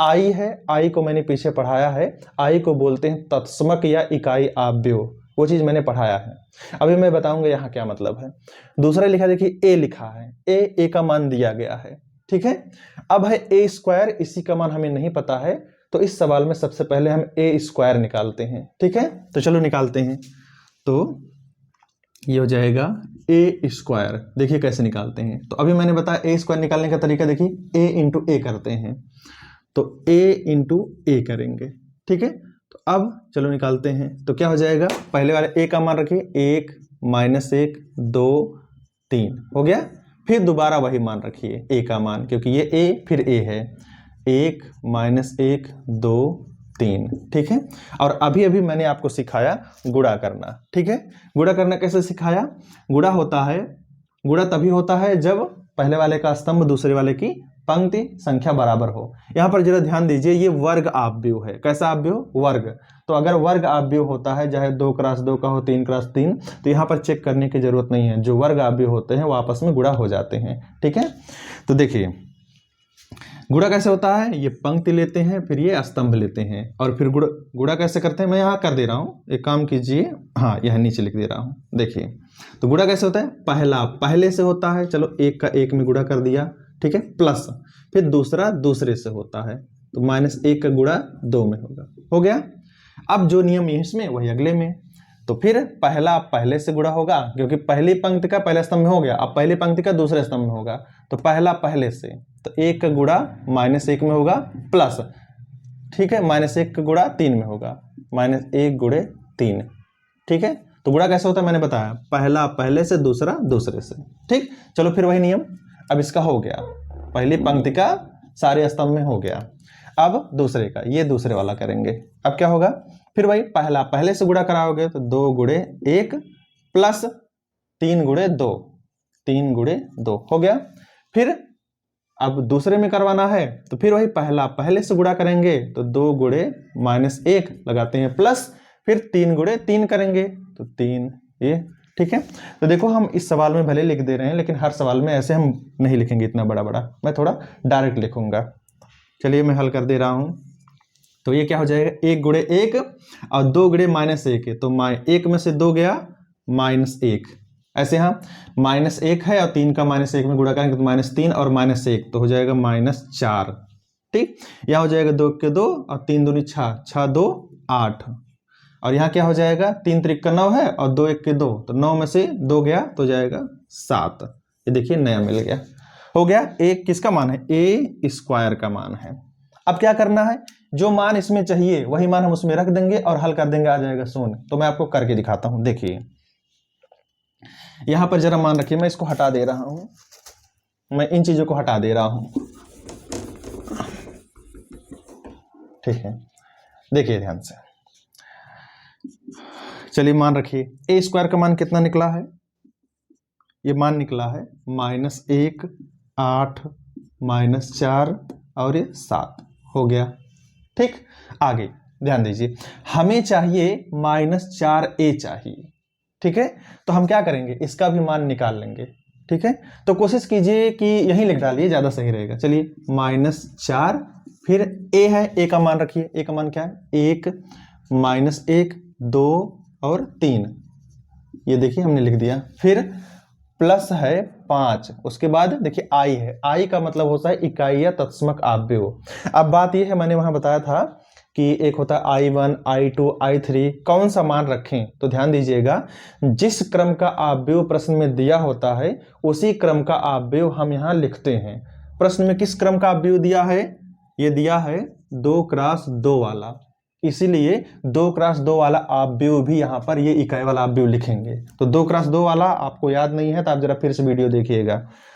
आई है, आई को मैंने पीछे पढ़ाया है, आई को बोलते हैं तत्समक या इकाई अवयव, वो चीज़ मैंने पढ़ाया है। अभी मैं बताऊंगा यहाँ क्या मतलब है। दूसरा लिखा, देखिए ए लिखा है, ए का मान दिया गया है। ठीक है, अब है ए स्क्वायर, इसी का मान हमें नहीं पता है, तो इस सवाल में सबसे पहले हम ए स्क्वायर निकालते हैं, ठीक है। तो चलो निकालते हैं। तो ये हो जाएगा ए स्क्वायर। देखिए कैसे निकालते हैं। तो अभी मैंने बताया ए स्क्वायर निकालने का तरीका, देखिए ए इंटू ए करते हैं। तो ए इंटू ए करेंगे, ठीक है। तो अब चलो निकालते हैं। तो क्या हो जाएगा, पहले वाले ए का मान रखिए, 1 -1 2 3 हो गया। फिर दोबारा वही मान रखिए ए का मान, क्योंकि ये ए फिर ए है, 1 -1 2 3, ठीक है। और अभी अभी मैंने आपको सिखाया गुणा करना, ठीक है। गुणा करना कैसे सिखाया, गुणा तभी होता है जब पहले वाले का स्तंभ दूसरे वाले की पंक्ति संख्या बराबर हो। यहां पर जरा ध्यान दीजिए, ये वर्ग आव्यूह है। कैसा आव्यूह, वर्ग। तो अगर वर्ग आव्यूह होता है, चाहे 2 × 2 का हो, 3 × 3, तो यहां पर चेक करने की जरूरत नहीं है। जो वर्ग आव्यूह होते हैं वो आपस में गुणा हो जाते हैं, ठीक है। तो देखिए गुणा कैसे होता है, ये पंक्ति लेते हैं, फिर ये स्तंभ लेते हैं, और फिर गुणा कैसे करते हैं, मैं यहाँ कर दे रहा हूँ, एक काम कीजिए, हाँ यह नीचे लिख दे रहा हूँ। देखिए तो गुणा कैसे होता है, पहला पहले से होता है, चलो 1 का 1 में गुणा कर दिया, ठीक है, प्लस फिर दूसरा दूसरे से होता है, तो -1 का गुणा 2 में होगा, हो गया। अब जो नियम है इसमें वही अगले में। तो फिर पहला पहले से गुणा होगा, क्योंकि पहली पंक्ति का पहले स्तंभ में हो गया, अब पहली पंक्ति का दूसरे स्तंभ में होगा, तो पहला पहले से, तो 1 का गुणा -1 में होगा, प्लस, ठीक है, -1 का गुणा 3 में होगा, -1 × 3, ठीक है। तो गुणा कैसे होता है मैंने बताया, पहला पहले से, दूसरा दूसरे से, ठीक। चलो फिर वही नियम, अब इसका हो गया, पहली पंक्ति का सारे स्तंभ में हो गया, अब दूसरे का, ये दूसरे वाला करेंगे। अब क्या होगा, फिर वही पहला पहले से गुणा कराओगे, तो 2 × 1 प्लस 3 × 2, 3 × 2 हो गया। फिर अब दूसरे में करवाना है, तो फिर वही पहला पहले से गुणा करेंगे, तो 2 × -1 लगाते हैं, प्लस फिर 3 × 3 करेंगे, तो 3, ये ठीक है। तो देखो हम इस सवाल में भले लिख दे रहे हैं, लेकिन हर सवाल में ऐसे हम नहीं लिखेंगे इतना बड़ा बड़ा, मैं थोड़ा डायरेक्ट लिखूंगा। चलिए मैं हल कर दे रहा हूं। तो ये क्या हो जाएगा, 1 × 1 और 2 × -1 है, तो 1 में से 2 गया -1, ऐसे हाँ -1 है और 3 का -1 में गुणा करेंगे तो -3 और -1 तो हो जाएगा -4, ठीक। यहाँ हो जाएगा 2 के 2 और 3 दूनी 6, 6 2 8, और यहाँ क्या हो जाएगा, 3 3 का 9 है और 2 1 के 2, तो 9 में से 2 गया तो जाएगा 7। ये देखिए नया मिल गया, हो गया। एक किसका मान है, ए स्क्वायर का मान है। अब क्या करना है, जो मान इसमें चाहिए वही मान हम उसमें रख देंगे और हल कर देंगे, आ जाएगा 0। तो मैं आपको करके दिखाता हूं, देखिए यहां पर जरा मान रखिए, मैं इसको हटा दे रहा हूं, मैं इन चीजों को हटा दे रहा हूं, ठीक है। देखिए ध्यान से, चलिए मान रखिए, ए स्क्वायर का मान कितना निकला है, ये मान निकला है -1 8 -4 और ये 7 हो गया, ठीक। आगे ध्यान दीजिए, हमें चाहिए -4a चाहिए, ठीक है। तो हम क्या करेंगे, इसका भी मान निकाल लेंगे, ठीक है। तो कोशिश कीजिए कि यहीं लिख डालिए, ज्यादा सही रहेगा। चलिए -4, फिर a है, a का मान रखिए, a का मान क्या है, 1 -1 2 और 3, ये देखिए हमने लिख दिया। फिर प्लस है 5, उसके बाद देखिए i है, i का मतलब होता है इकाई या तत्समक आव्यूह। अब बात यह है, मैंने वहां बताया था कि एक होता है I1 I2 I3, कौन सा मान रखें, तो ध्यान दीजिएगा, जिस क्रम का आव्यूह प्रश्न में दिया होता है उसी क्रम का आव्यूह हम यहाँ लिखते हैं। प्रश्न में किस क्रम का आव्यूह दिया है, ये दिया है 2 × 2 वाला, इसीलिए 2 × 2 वाला आव्यूह भी यहाँ पर ये इकाई वाला आव्यूह लिखेंगे। तो 2 × 2 वाला आपको याद नहीं है तो आप जरा फिर से वीडियो देखिएगा,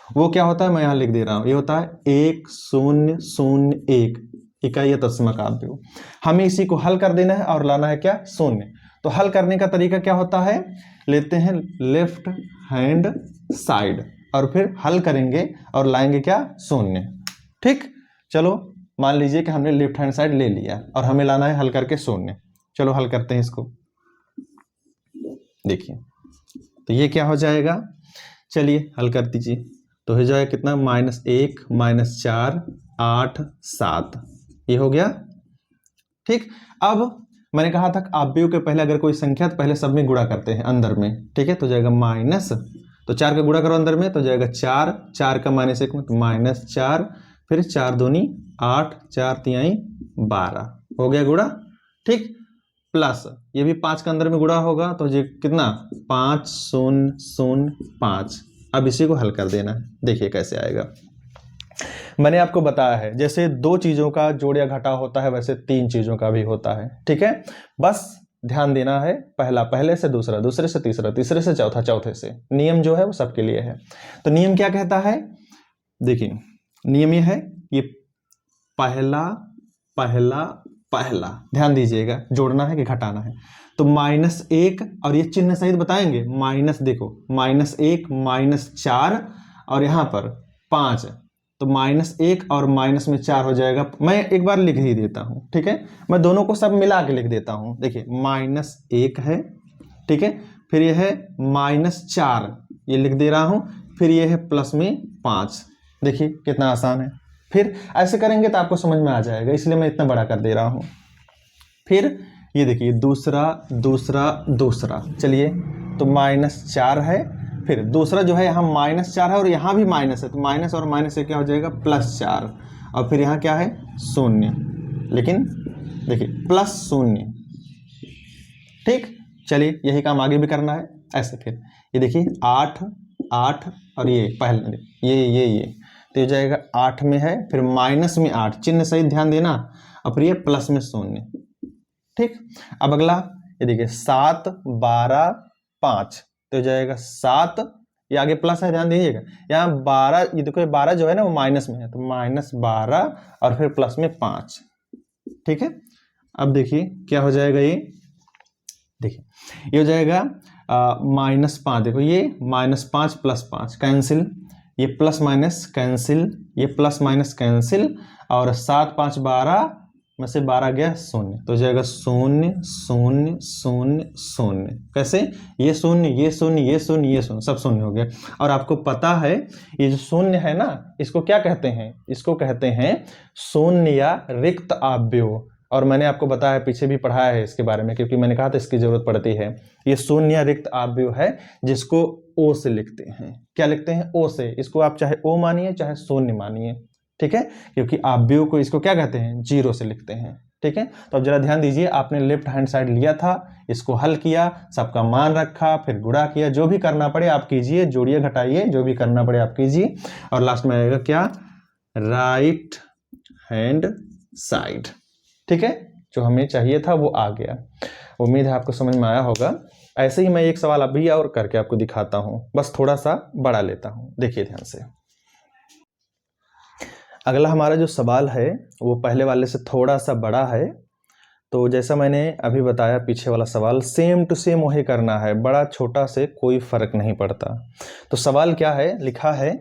वो क्या होता है मैं यहाँ लिख दे रहा हूँ, ये होता है 1 0 0 1, इकाई या तत्समक आव्यूह। हमें इसी को हल कर देना है और लाना है क्या, 0। तो हल करने का तरीका क्या होता है, लेते हैं लेफ्ट हैंड साइड और फिर हल करेंगे और लाएंगे क्या, 0, ठीक। चलो मान लीजिए कि हमने लेफ्ट हैंड साइड ले लिया और हमें लाना है हल करके 0। चलो हल करते हैं इसको, देखिए तो ये क्या हो जाएगा, चलिए हल कर दीजिए। तो हो जाएगा कितना, -1 -4 8 7, ये हो गया, ठीक। अब मैंने कहा था आव्यूह के पहले अगर कोई संख्या तो पहले सब में गुणा करते हैं अंदर में, ठीक है। तो जाएगा माइनस, तो 4 का गुणा करो अंदर में तो जाएगा 4, 4 का -1 में तो -4, फिर 4 दूनी 8, 4 तिहाई 12, हो गया गुणा, ठीक। प्लस ये भी 5 के अंदर में गुणा होगा तो ये कितना 5 0 0 5। अब इसी को हल कर देना है, देखिए कैसे आएगा। मैंने आपको बताया है जैसे 2 चीजों का जोड़ या घटाव होता है वैसे 3 चीजों का भी होता है, ठीक है। बस ध्यान देना है, पहला पहले से दूसरा, दूसरे से तीसरा, तीसरे से चौथा, चौथे से। नियम जो है वो सबके लिए है। तो नियम क्या कहता है, देखिए नियम ये है, ये पहला पहला पहला, ध्यान दीजिएगा, जोड़ना है कि घटाना है। तो -1 और ये चिन्ह सहित बताएंगे, माइनस, देखो -1 -4 और यहाँ पर 5, तो -1 और माइनस में 4 हो जाएगा। मैं एक बार लिख ही देता हूँ, ठीक है, मैं दोनों को सब मिला के लिख देता हूँ। देखिए -1 है, ठीक है, फिर ये है -4, ये लिख दे रहा हूँ, फिर ये है प्लस में 5। देखिए कितना आसान है। फिर ऐसे करेंगे तो आपको समझ में आ जाएगा, इसलिए मैं इतना बड़ा कर दे रहा हूँ। फिर ये देखिए दूसरा दूसरा दूसरा, चलिए तो -4 है, फिर दूसरा जो है यहाँ -4 है और यहाँ भी माइनस है, तो माइनस और माइनस से क्या हो जाएगा +4, और फिर यहाँ क्या है 0, लेकिन देखिए +0, ठीक। चलिए यही काम आगे भी करना है ऐसे। फिर ये देखिए 8 8 और ये पहले ये तो हो जाएगा 8 में है, फिर माइनस में 8, चिन्ह सही ध्यान देना, और फिर ये प्लस में 0, ठीक। अब अगला ये देखिए 7 12 5, तो हो जाएगा 7, ये आगे प्लस है ध्यान दीजिएगा, यहाँ 12, ये देखो 12 जो है ना वो माइनस में है, तो -12 और फिर प्लस में 5, ठीक है। अब देखिए क्या हो जाएगा, ये देखिए ये हो जाएगा -5, देखो ये -5 + 5 कैंसिल, ये प्लस माइनस कैंसिल, ये प्लस माइनस कैंसिल, और 7 5 12 में से 12 गया 0, तो हो जाएगा 0 0 0 0। कैसे, ये 0 ये 0 ये 0 ये 0 सब 0 हो गया। और आपको पता है ये जो 0 है ना, इसको क्या कहते हैं, इसको कहते हैं शून्य या रिक्त आव्यूह। और मैंने आपको बताया, पीछे भी पढ़ाया है इसके बारे में, क्योंकि मैंने कहा था इसकी जरूरत पड़ती है। ये शून्य या रिक्त आव्यूह है जिसको ओ से लिखते हैं। क्या लिखते हैं, ओ से। इसको आप चाहे ओ मानिए चाहे शून्य मानिए, ठीक है, क्योंकि आव्यूह को इसको क्या कहते हैं, 0 से लिखते हैं, ठीक है। तो अब जरा ध्यान दीजिए, आपने लेफ्ट हैंड साइड लिया था, इसको हल किया, सबका मान रखा, फिर गुणा किया, जो भी करना पड़े आप कीजिए, जोड़िए घटाइए, जो भी करना पड़े आप कीजिए, और लास्ट में आएगा क्या, राइट हैंड साइड, ठीक है। जो हमें चाहिए था वो आ गया। उम्मीद है आपको समझ में आया होगा। ऐसे ही मैं एक सवाल अभी और करके आपको दिखाता हूं, बस थोड़ा सा बड़ा लेता हूं, देखिए ध्यान से। अगला हमारा जो सवाल है वो पहले वाले से थोड़ा सा बड़ा है। तो जैसा मैंने अभी बताया, पीछे वाला सवाल सेम टू सेम वही करना है, बड़ा छोटा से कोई फर्क नहीं पड़ता। तो सवाल क्या है, लिखा है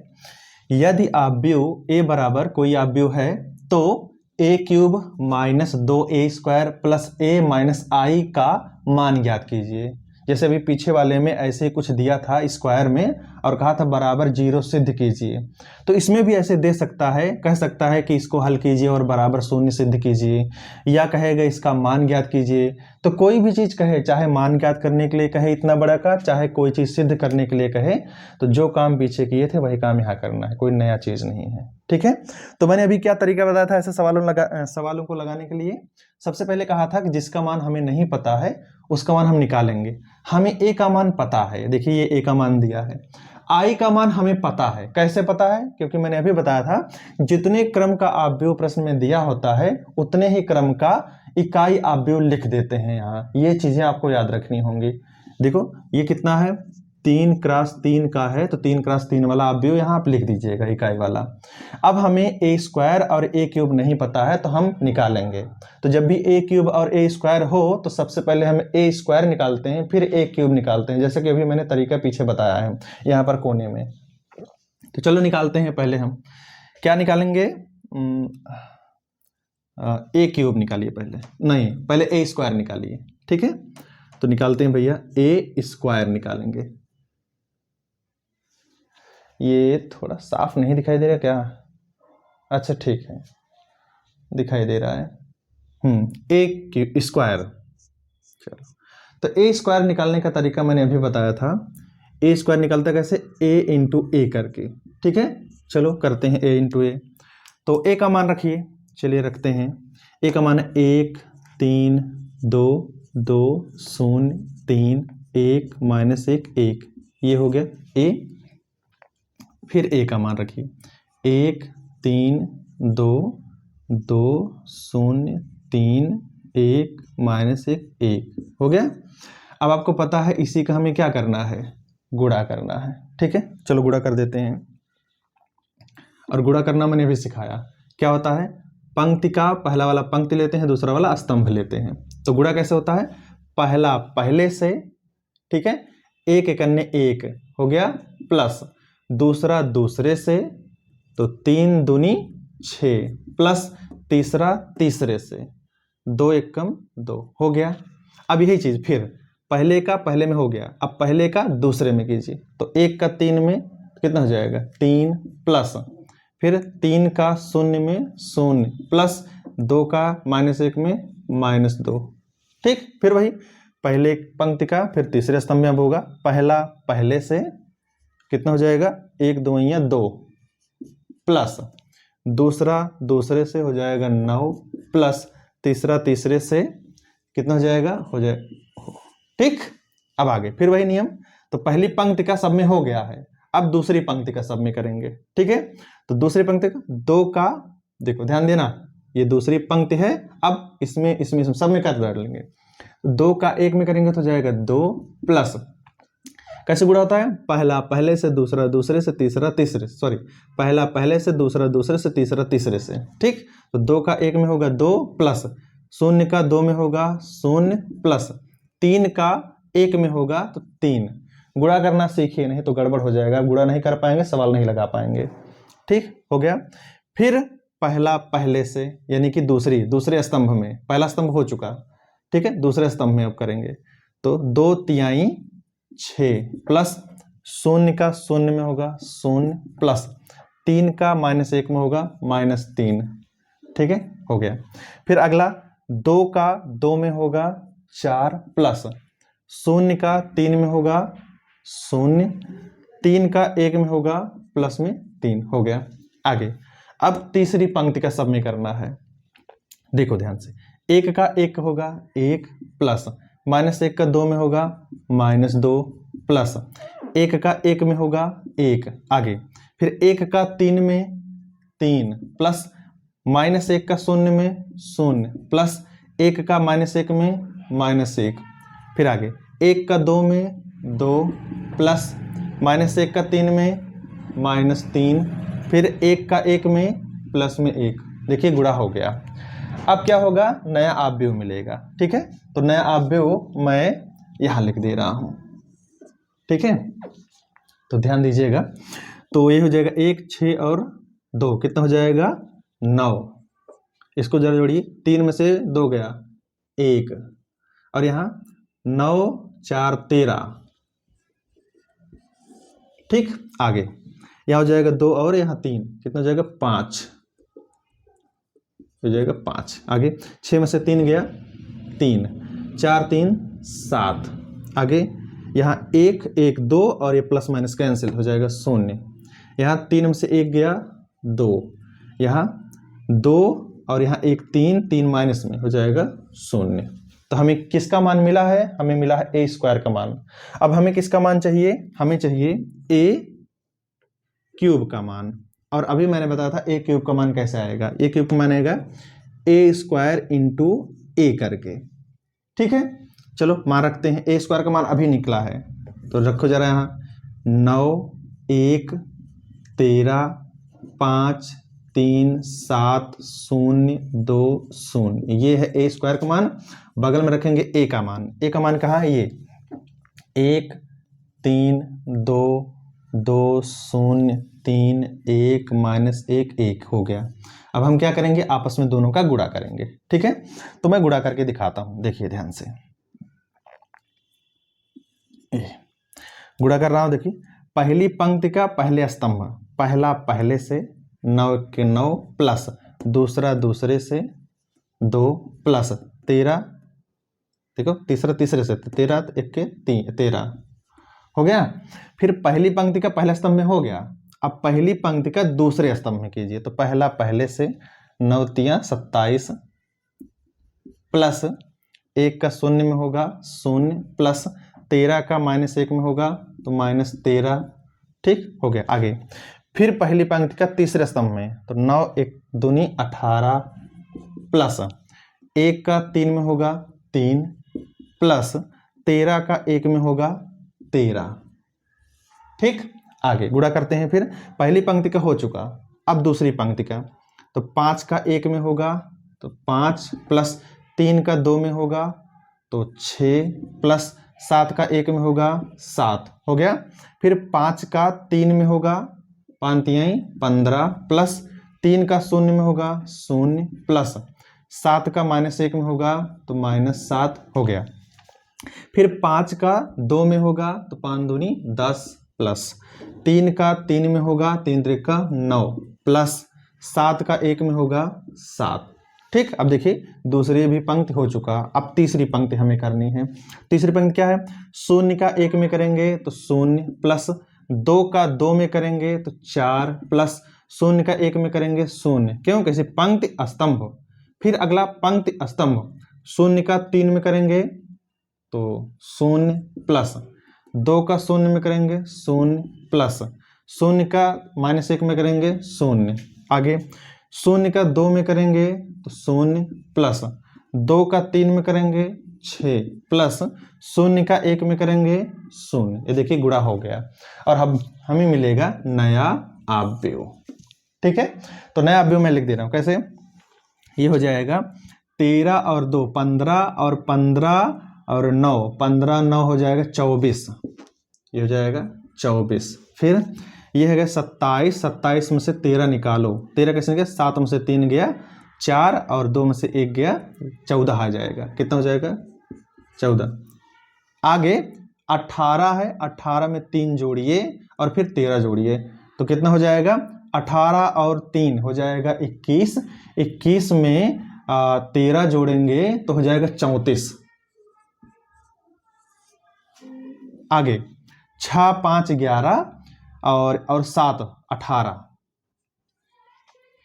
यदि आव्यूह ए बराबर कोई आव्यूह है तो a³ - 2a² plus a - i का मान ज्ञात कीजिए। जैसे अभी पीछे वाले में ऐसे ही कुछ दिया था स्क्वायर में, और कहा था बराबर 0 सिद्ध कीजिए। तो इसमें भी ऐसे दे सकता है, कह सकता है कि इसको हल कीजिए और बराबर 0 सिद्ध कीजिए, या कहेगा इसका मान ज्ञात कीजिए। तो कोई भी चीज़ कहे, चाहे मान ज्ञात करने के लिए कहे इतना बड़ा का, चाहे कोई चीज़ सिद्ध करने के लिए कहे, तो जो काम पीछे किए थे वही काम यहाँ करना है, कोई नया चीज़ नहीं है, ठीक है। तो मैंने अभी क्या तरीका बताया था ऐसे सवालों को लगाने के लिए। सबसे पहले कहा था कि जिसका मान हमें नहीं पता है उसका मान हम निकालेंगे। हमें a का मान पता है, देखिए ये a का मान दिया है, i का मान हमें पता है। कैसे पता है, क्योंकि मैंने अभी बताया था जितने क्रम का आव्यूह प्रश्न में दिया होता है उतने ही क्रम का इकाई आव्यूह लिख देते हैं यहाँ। ये चीजें आपको याद रखनी होंगी। देखो ये कितना है, 3 × 3 का है, तो 3 × 3 वाला आव्यूह यहाँ आप लिख दीजिएगा, इकाई वाला। अब हमें a² और a³ नहीं पता है तो हम निकालेंगे। तो जब भी a³ और a² हो तो सबसे पहले हम a² निकालते हैं, फिर a³ निकालते हैं, जैसे कि अभी मैंने तरीका पीछे बताया है यहाँ पर कोने में। तो चलो निकालते हैं। पहले हम क्या निकालेंगे, a³ निकालिए पहले, नहीं पहले a² निकालिए, ठीक है। तो निकालते हैं भैया, a² निकालेंगे। ये थोड़ा साफ नहीं दिखाई दे रहा क्या, अच्छा ठीक है दिखाई दे रहा है, a²। चलो तो a² निकालने का तरीका मैंने अभी बताया था। a² निकालता कैसे, a × a करके, ठीक है। चलो करते हैं a × a। तो ए का मान रखिए, चलिए रखते हैं। ए का मान है 1 3 2 2 0 3 1 -1 1, ये हो गया ए। फिर ए का मान रखिए 1 3 2 2 0 3 1 -1 1, हो गया। अब आपको पता है इसी का हमें क्या करना है, गुणा करना है, ठीक है। चलो गुणा कर देते हैं। और गुणा करना मैंने भी सिखाया, क्या होता है, पंक्ति का पहला वाला पंक्ति लेते हैं, दूसरा वाला स्तंभ लेते हैं। तो गुणा कैसे होता है, पहला पहले से, ठीक है, एक एकन्ने एक हो गया, प्लस दूसरा दूसरे से, तो 3 दूनी 6, प्लस तीसरा तीसरे से, 2 एकम 2, हो गया। अब यही चीज फिर पहले का पहले में हो गया, अब पहले का दूसरे में कीजिए, तो 1 का 3 में कितना हो जाएगा 3, प्लस फिर 3 का 0 में 0, प्लस 2 का -1 में -2, ठीक। फिर वही पहले पंक्ति का फिर तीसरे स्तंभ में अब होगा, पहला पहले से कितना हो जाएगा 1 2 2, प्लस दूसरा दूसरे से हो जाएगा 9, प्लस तीसरा तीसरे से कितना हो जाएगा, हो जाए, ठीक। अब आगे फिर वही नियम, तो पहली पंक्ति का सब में हो गया है, अब दूसरी पंक्ति का सब में करेंगे, ठीक है। तो दूसरी पंक्ति का 2 का, देखो ध्यान देना, ये दूसरी पंक्ति है, अब इसमें सब में कर डालेंगे, 2 का 1 में करेंगे तो जाएगा 2, प्लस कैसे गुणा होता है, पहला पहले से, दूसरा दूसरे से, तीसरा तीसरे, सॉरी पहला पहले से, दूसरा दूसरे से, तीसरा तीसरे से, ठीक। तो 2 का 1 में होगा 2, प्लस 0 का 2 में होगा 0, प्लस 3 का 1 में होगा तो 3। गुणा करना सीखिए, नहीं तो गड़बड़ हो जाएगा, गुणा नहीं कर पाएंगे, सवाल नहीं लगा पाएंगे, ठीक हो गया। फिर पहला पहले से, यानी कि दूसरे स्तंभ में, पहला स्तंभ हो चुका, ठीक है, दूसरे स्तंभ में अब करेंगे, तो 2 तिहाई 6, प्लस 0 का 0 में होगा 0, प्लस 3 का -1 में होगा -3, ठीक है, हो गया। फिर अगला 2 का 2 में होगा 4, प्लस 0 का 3 में होगा 0, 3 का 1 में होगा प्लस में 3, हो गया। आगे अब तीसरी पंक्ति का सब में करना है, देखो ध्यान से, 1 का 1 होगा 1, प्लस -1 का 2 में होगा -2, प्लस 1 का 1 में होगा 1, आगे फिर 1 का 3 में 3, प्लस -1 का 0 में 0, प्लस 1 का -1 में -1, फिर आगे 1 का 2 में 2, प्लस -1 का 3 में -3, फिर 1 का 1 में प्लस में 1, देखिए गुणा हो गया। अब क्या होगा, नया आव्यूह मिलेगा, ठीक है। तो नया आव्यूह मैं यहाँ लिख दे रहा हूँ, ठीक है, तो ध्यान दीजिएगा। तो ये हो जाएगा 1 6 और 2 कितना हो जाएगा 9, इसको जरा जोड़िए, 3 में से 2 गया 1, और यहाँ 9 4 13, ठीक। आगे यहाँ हो जाएगा 2 और यहाँ 3, कितना हो जाएगा 5, हो जाएगा 5। आगे 6 में से 3 गया 3, 4 3 7, आगे यहाँ 1 1 2 और ये प्लस माइनस कैंसिल हो जाएगा 0, यहाँ 3 में से 1 गया 2, यहाँ 2 और यहाँ 1 3 3 माइनस में हो जाएगा 0। तो हमें किसका मान मिला है, हमें मिला है a स्क्वायर का मान। अब हमें किसका मान चाहिए, हमें चाहिए a क्यूब का मान। और अभी मैंने बताया था a क्यूब का मान कैसे आएगा, a क्यूब का मान आएगा a स्क्वायर इंटू a करके, ठीक है। चलो मान रखते हैं, a स्क्वायर का मान अभी निकला है, तो रखो जरा यहाँ 9 1 13 5 3 7 0 2 0, ये है a स्क्वायर का मान। बगल में रखेंगे a का मान, a का मान कहाँ है, ये 1 3 2 2 0 3 1 -1 1 हो गया। अब हम क्या करेंगे, आपस में दोनों का गुणा करेंगे, ठीक है। तो मैं गुणा करके दिखाता हूं, देखिए ध्यान से, गुणा कर रहा हूं, देखिए पहली पंक्ति का पहले स्तंभ, पहला पहले से 9 के 9, प्लस दूसरा दूसरे से 2, प्लस 13, देखो तीसरा तीसरे से 13 1 के 13 हो गया। फिर पहली पंक्ति का पहला स्तंभ में हो गया, अब पहली पंक्ति का दूसरे स्तंभ में कीजिए, तो पहला पहले से 9 तियां 27 प्लस 1 का शून्य में होगा 0 प्लस 13 का -1 में होगा तो -13, ठीक हो गया। आगे फिर पहली पंक्ति का तीसरे स्तंभ में, तो 9 1 दूनी 18 प्लस 1 का 3 में होगा 3 प्लस 13 का 1 में होगा 13, ठीक। आगे गुणा करते हैं, फिर पहली पंक्ति का हो चुका, अब दूसरी पंक्ति का, तो 5 का 1 में होगा तो 5 प्लस 3 का 2 में होगा तो 6 प्लस 7 का 1 में होगा 7, हो गया। फिर 5 का 3 में होगा 5 तिहाई 15 प्लस 3 का 0 में होगा 0 प्लस 7 का -1 में होगा तो -7, हो गया। फिर 5 का 2 में होगा तो 5 दूनी 10 प्लस 3 का 3 में होगा 3 त्रिका 9 प्लस 7 का 1 में होगा 7, ठीक। अब देखिए दूसरी भी पंक्ति हो चुका, अब तीसरी पंक्ति हमें करनी है। तीसरी पंक्ति क्या है, 0 का 1 में करेंगे तो 0 प्लस 2 का 2 में करेंगे तो 4 प्लस 0 का 1 में करेंगे 0, क्यों, कैसे पंक्ति स्तंभ। फिर अगला पंक्ति स्तंभ, 0 का 3 में करेंगे तो 0 प्लस 2 का 0 में करेंगे 0 प्लस 0 का -1 में करेंगे 0, आगे 0 का 2 में करेंगे तो 0 प्लस 2 का 3 में करेंगे 6 प्लस 0 का 1 में करेंगे 0, ये देखिए गुणा हो गया और अब हमें मिलेगा नया अवयव, ठीक है। तो नया अवयव मैं लिख दे रहा हूँ, कैसे, ये हो जाएगा 13 और 2 15 और 15 और 9 15 9 हो जाएगा 24, ये हो जाएगा 24। फिर ये है 27 27 में से 13 निकालो, 13 कैसे निकला, 7 में से 3 गया 4 और 2 में से 1 गया 14 आ जाएगा, कितना हो जाएगा 14। आगे 18 है, 18 में 3 जोड़िए और फिर 13 जोड़िए तो कितना हो जाएगा, 18 और 3 हो जाएगा 21, 21 में 13 जोड़ेंगे तो हो जाएगा 34। आगे 6 5 11 और 7 18,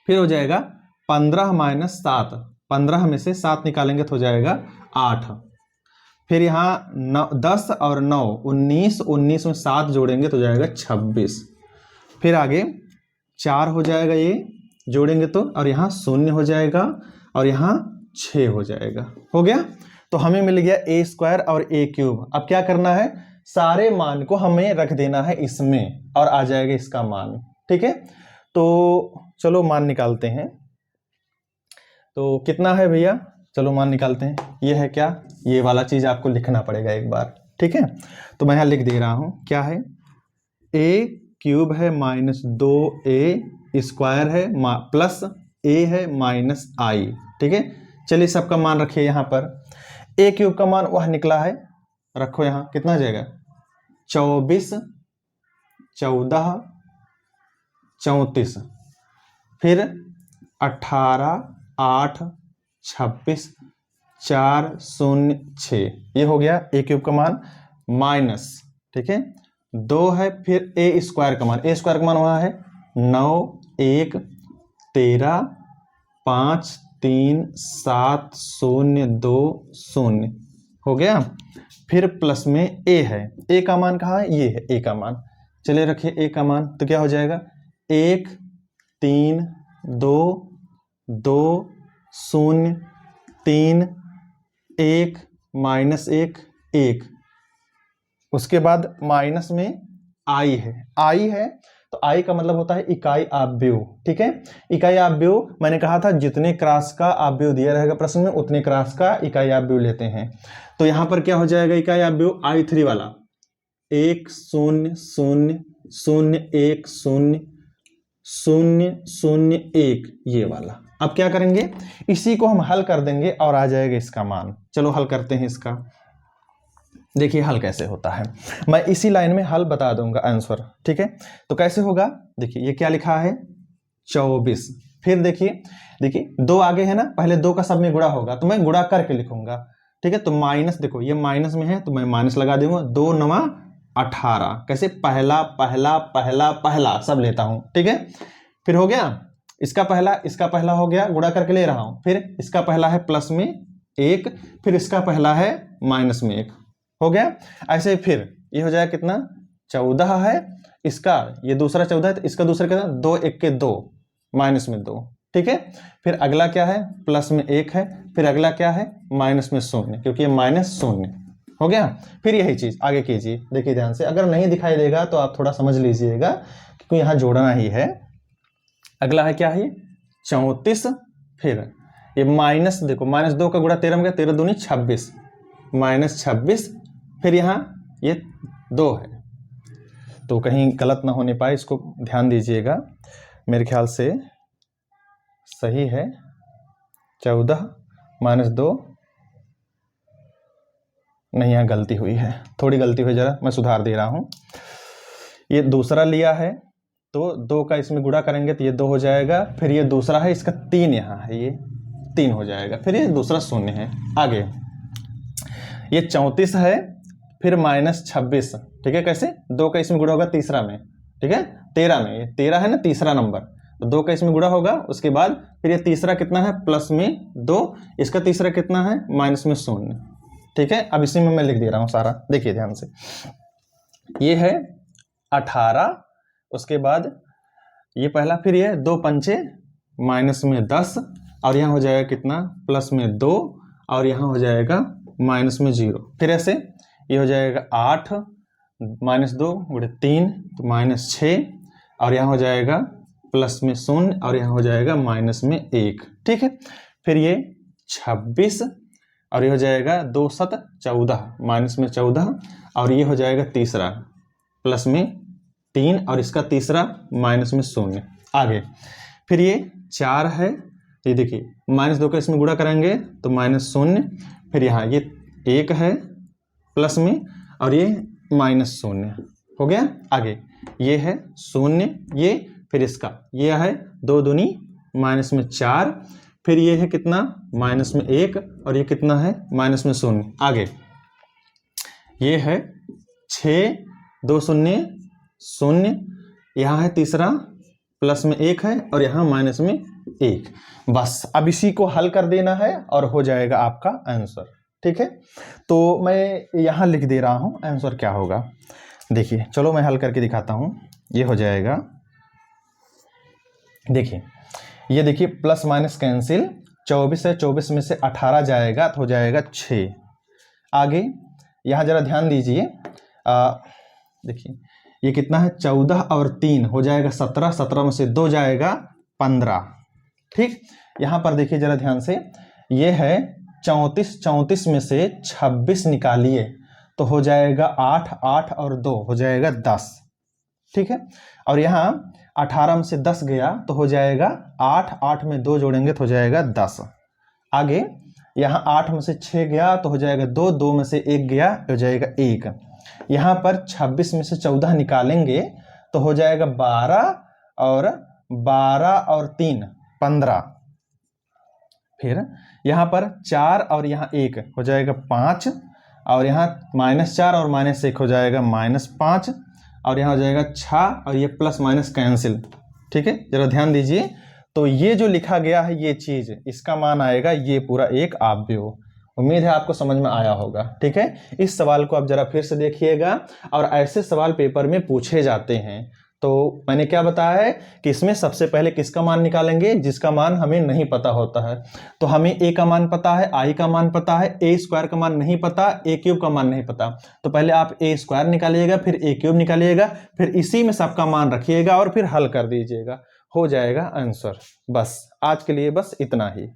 फिर हो जाएगा 15 - 7, 15 में से 7 निकालेंगे तो हो जाएगा 8। फिर यहाँ 10 और 9 19, 19 में 7 जोड़ेंगे तो हो जाएगा 26। फिर आगे 4 हो जाएगा, ये जोड़ेंगे तो, और यहाँ 0 हो जाएगा और यहाँ 6 हो जाएगा, हो गया। तो हमें मिल गया a² और a³। अब क्या करना है, सारे मान को हमें रख देना है इसमें और आ जाएगा इसका मान, ठीक है। तो चलो मान निकालते हैं, तो कितना है भैया, चलो मान निकालते हैं। ये है क्या, ये वाला चीज आपको लिखना पड़ेगा एक बार, ठीक है। तो मैं यहाँ लिख दे रहा हूं, क्या है, a³ है -2a² है प्लस a है -i, ठीक है। चलिए सबका मान रखिए यहाँ पर। a³ का मान वह निकला है, रखो यहाँ, कितना हो जाएगा 24 14 34, फिर 18 8 26 4 0 6, ये हो गया a³ का मान माइनस, ठीक है 2 है। फिर a² का मान, a² का मान वहाँ है 9 1 13 5 3 7 0 2 0, हो गया। फिर प्लस में a है, a का मान कहाँ है, ये है a का मान, चलिए रखिए a का मान, तो क्या हो जाएगा 1 3 2 2 0 3 1 -1 1, उसके बाद माइनस में i है तो i का मतलब होता है इकाई अवयव, ठीक है। इकाई अवयव मैंने कहा था जितने क्रॉस का अवयव दिया रहेगा प्रश्न में उतने क्रॉस का इकाई अवयव लेते हैं। तो यहां पर क्या हो जाएगा इकाई अवयव i3 वाला 1 0 0 0 1 0 0 0 1, ये वाला। अब क्या करेंगे, इसी को हम हल कर देंगे और आ जाएगा इसका मान। चलो हल करते हैं इसका, देखिए हल कैसे होता है, मैं इसी लाइन में हल बता दूंगा आंसर, ठीक है। तो कैसे होगा, देखिए ये क्या लिखा है 24, फिर देखिए 2 आगे है ना, पहले 2 का सब में गुणा होगा तो मैं गुणा करके लिखूंगा, ठीक है। तो माइनस, देखो ये माइनस में है तो मैं माइनस लगा दूंगा, 2 9 18। कैसे? पहला पहला पहला पहला सब लेता हूं, ठीक है। फिर हो गया इसका पहला हो गया, गुणा करके ले रहा हूं। फिर इसका पहला है प्लस में 1, फिर इसका पहला है माइनस में 1, हो गया। ऐसे फिर ये हो जाएगा कितना? 14 है इसका, ये दूसरा 14 है तो इसका दूसरा कितना? 2 1 के 2, माइनस में 2, ठीक है। फिर अगला क्या है? प्लस में 1 है। फिर अगला क्या है? माइनस में 0, क्योंकि ये -0 हो गया। फिर यही चीज आगे कीजिए, देखिए ध्यान से। अगर नहीं दिखाई देगा तो आप थोड़ा समझ लीजिएगा, क्योंकि यहाँ जोड़ना ही है। अगला है क्या है? 34। फिर ये माइनस, देखो -2 का गुणा 13 में गया, 13 दूनी 26, -26। फिर यहाँ ये 2 है, तो कहीं गलत ना होने पाए, इसको ध्यान दीजिएगा। मेरे ख्याल से सही है 14 -2, नहीं यहाँ गलती हुई है, थोड़ी गलती हुई, जरा मैं सुधार दे रहा हूँ। ये दूसरा लिया है तो 2 का इसमें गुणा करेंगे तो ये 2 हो जाएगा। फिर ये दूसरा है, इसका 3 यहाँ है, ये 3 हो जाएगा। फिर ये दूसरा 0 है। आगे ये 34 है, फिर -26, ठीक है। कैसे? 2 का इसमें गुणा होगा तीसरा में, ठीक है, 13 में, ये 13 है ना तीसरा नंबर, तो 2 का इसमें गुणा होगा। उसके बाद फिर ये तीसरा कितना है? प्लस में 2, इसका तीसरा कितना है? माइनस में 0, ठीक है। अब इसी में मैं लिख दे रहा हूँ सारा, देखिए ध्यान से। ये है 18, उसके बाद ये पहला, फिर ये 2 पंचे माइनस में 10, और यहाँ हो जाएगा कितना? प्लस में 2, और यहाँ हो जाएगा माइनस में 0। फिर ऐसे ये हो जाएगा 8 -2 गुणे 3 तो -6, और यहाँ हो जाएगा प्लस में 0, और यहाँ हो जाएगा माइनस में 1, ठीक है। फिर ये 26, और ये हो जाएगा 2 7 14, माइनस में 14, और ये हो जाएगा तीसरा प्लस में 3, और इसका तीसरा माइनस में 0। आगे फिर ये 4 है, ये देखिए -2 का इसमें गुणा करेंगे तो -0। फिर यहाँ ये 1 है प्लस में, और ये -0 हो गया। आगे ये है 0, ये फिर इसका ये है 2 दूनी माइनस में 4, फिर ये है कितना? माइनस में 1, और ये कितना है? माइनस में 0। आगे ये है 6 2 0 0, यहाँ है तीसरा प्लस में 1 है, और यहाँ माइनस में 1। बस अब इसी को हल कर देना है और हो जाएगा आपका आंसर, ठीक है। तो मैं यहाँ लिख दे रहा हूँ आंसर क्या होगा, देखिए। चलो मैं हल करके दिखाता हूँ। ये हो जाएगा, देखिए ये देखिए प्लस माइनस कैंसिल, 24 है, 24 में से 18 जाएगा तो हो जाएगा 6। आगे यहाँ जरा ध्यान दीजिए, देखिए ये कितना है? 14 और 3 हो जाएगा 17, 17 में से 2 जाएगा 15, ठीक। यहाँ पर देखिए जरा ध्यान से, ये है 34, 34 में से 26 निकालिए तो हो जाएगा 8, 8 और 2 हो जाएगा 10, ठीक है। और यहाँ 18 में से 10 गया तो हो जाएगा 8, 8 में 2 जोड़ेंगे तो हो जाएगा 10। आगे यहाँ 8 में से 6 गया तो हो जाएगा 2, 2 में से 1 गया तो हो जाएगा 1। यहाँ पर 26 में से 14 निकालेंगे तो हो जाएगा 12, और 12 और 3 15। फिर यहाँ पर 4 और यहाँ 1 हो जाएगा 5, और यहाँ -4 और -1 हो जाएगा -5, और यहाँ हो जाएगा 6, और ये प्लस माइनस कैंसिल, ठीक है। जरा ध्यान दीजिए, तो ये जो लिखा गया है ये चीज, इसका मान आएगा ये पूरा एक आव्यूह। उम्मीद है आपको समझ में आया होगा, ठीक है। इस सवाल को आप जरा फिर से देखिएगा, और ऐसे सवाल पेपर में पूछे जाते हैं। तो मैंने क्या बताया है कि इसमें सबसे पहले किसका मान निकालेंगे? जिसका मान हमें नहीं पता होता है। तो हमें a का मान पता है, i का मान पता है, a स्क्वायर का मान नहीं पता, a क्यूब का मान नहीं पता। तो पहले आप a स्क्वायर निकालिएगा, फिर a क्यूब निकालिएगा, फिर इसी में सबका मान रखिएगा और फिर हल कर दीजिएगा, हो जाएगा आंसर। बस आज के लिए बस इतना ही।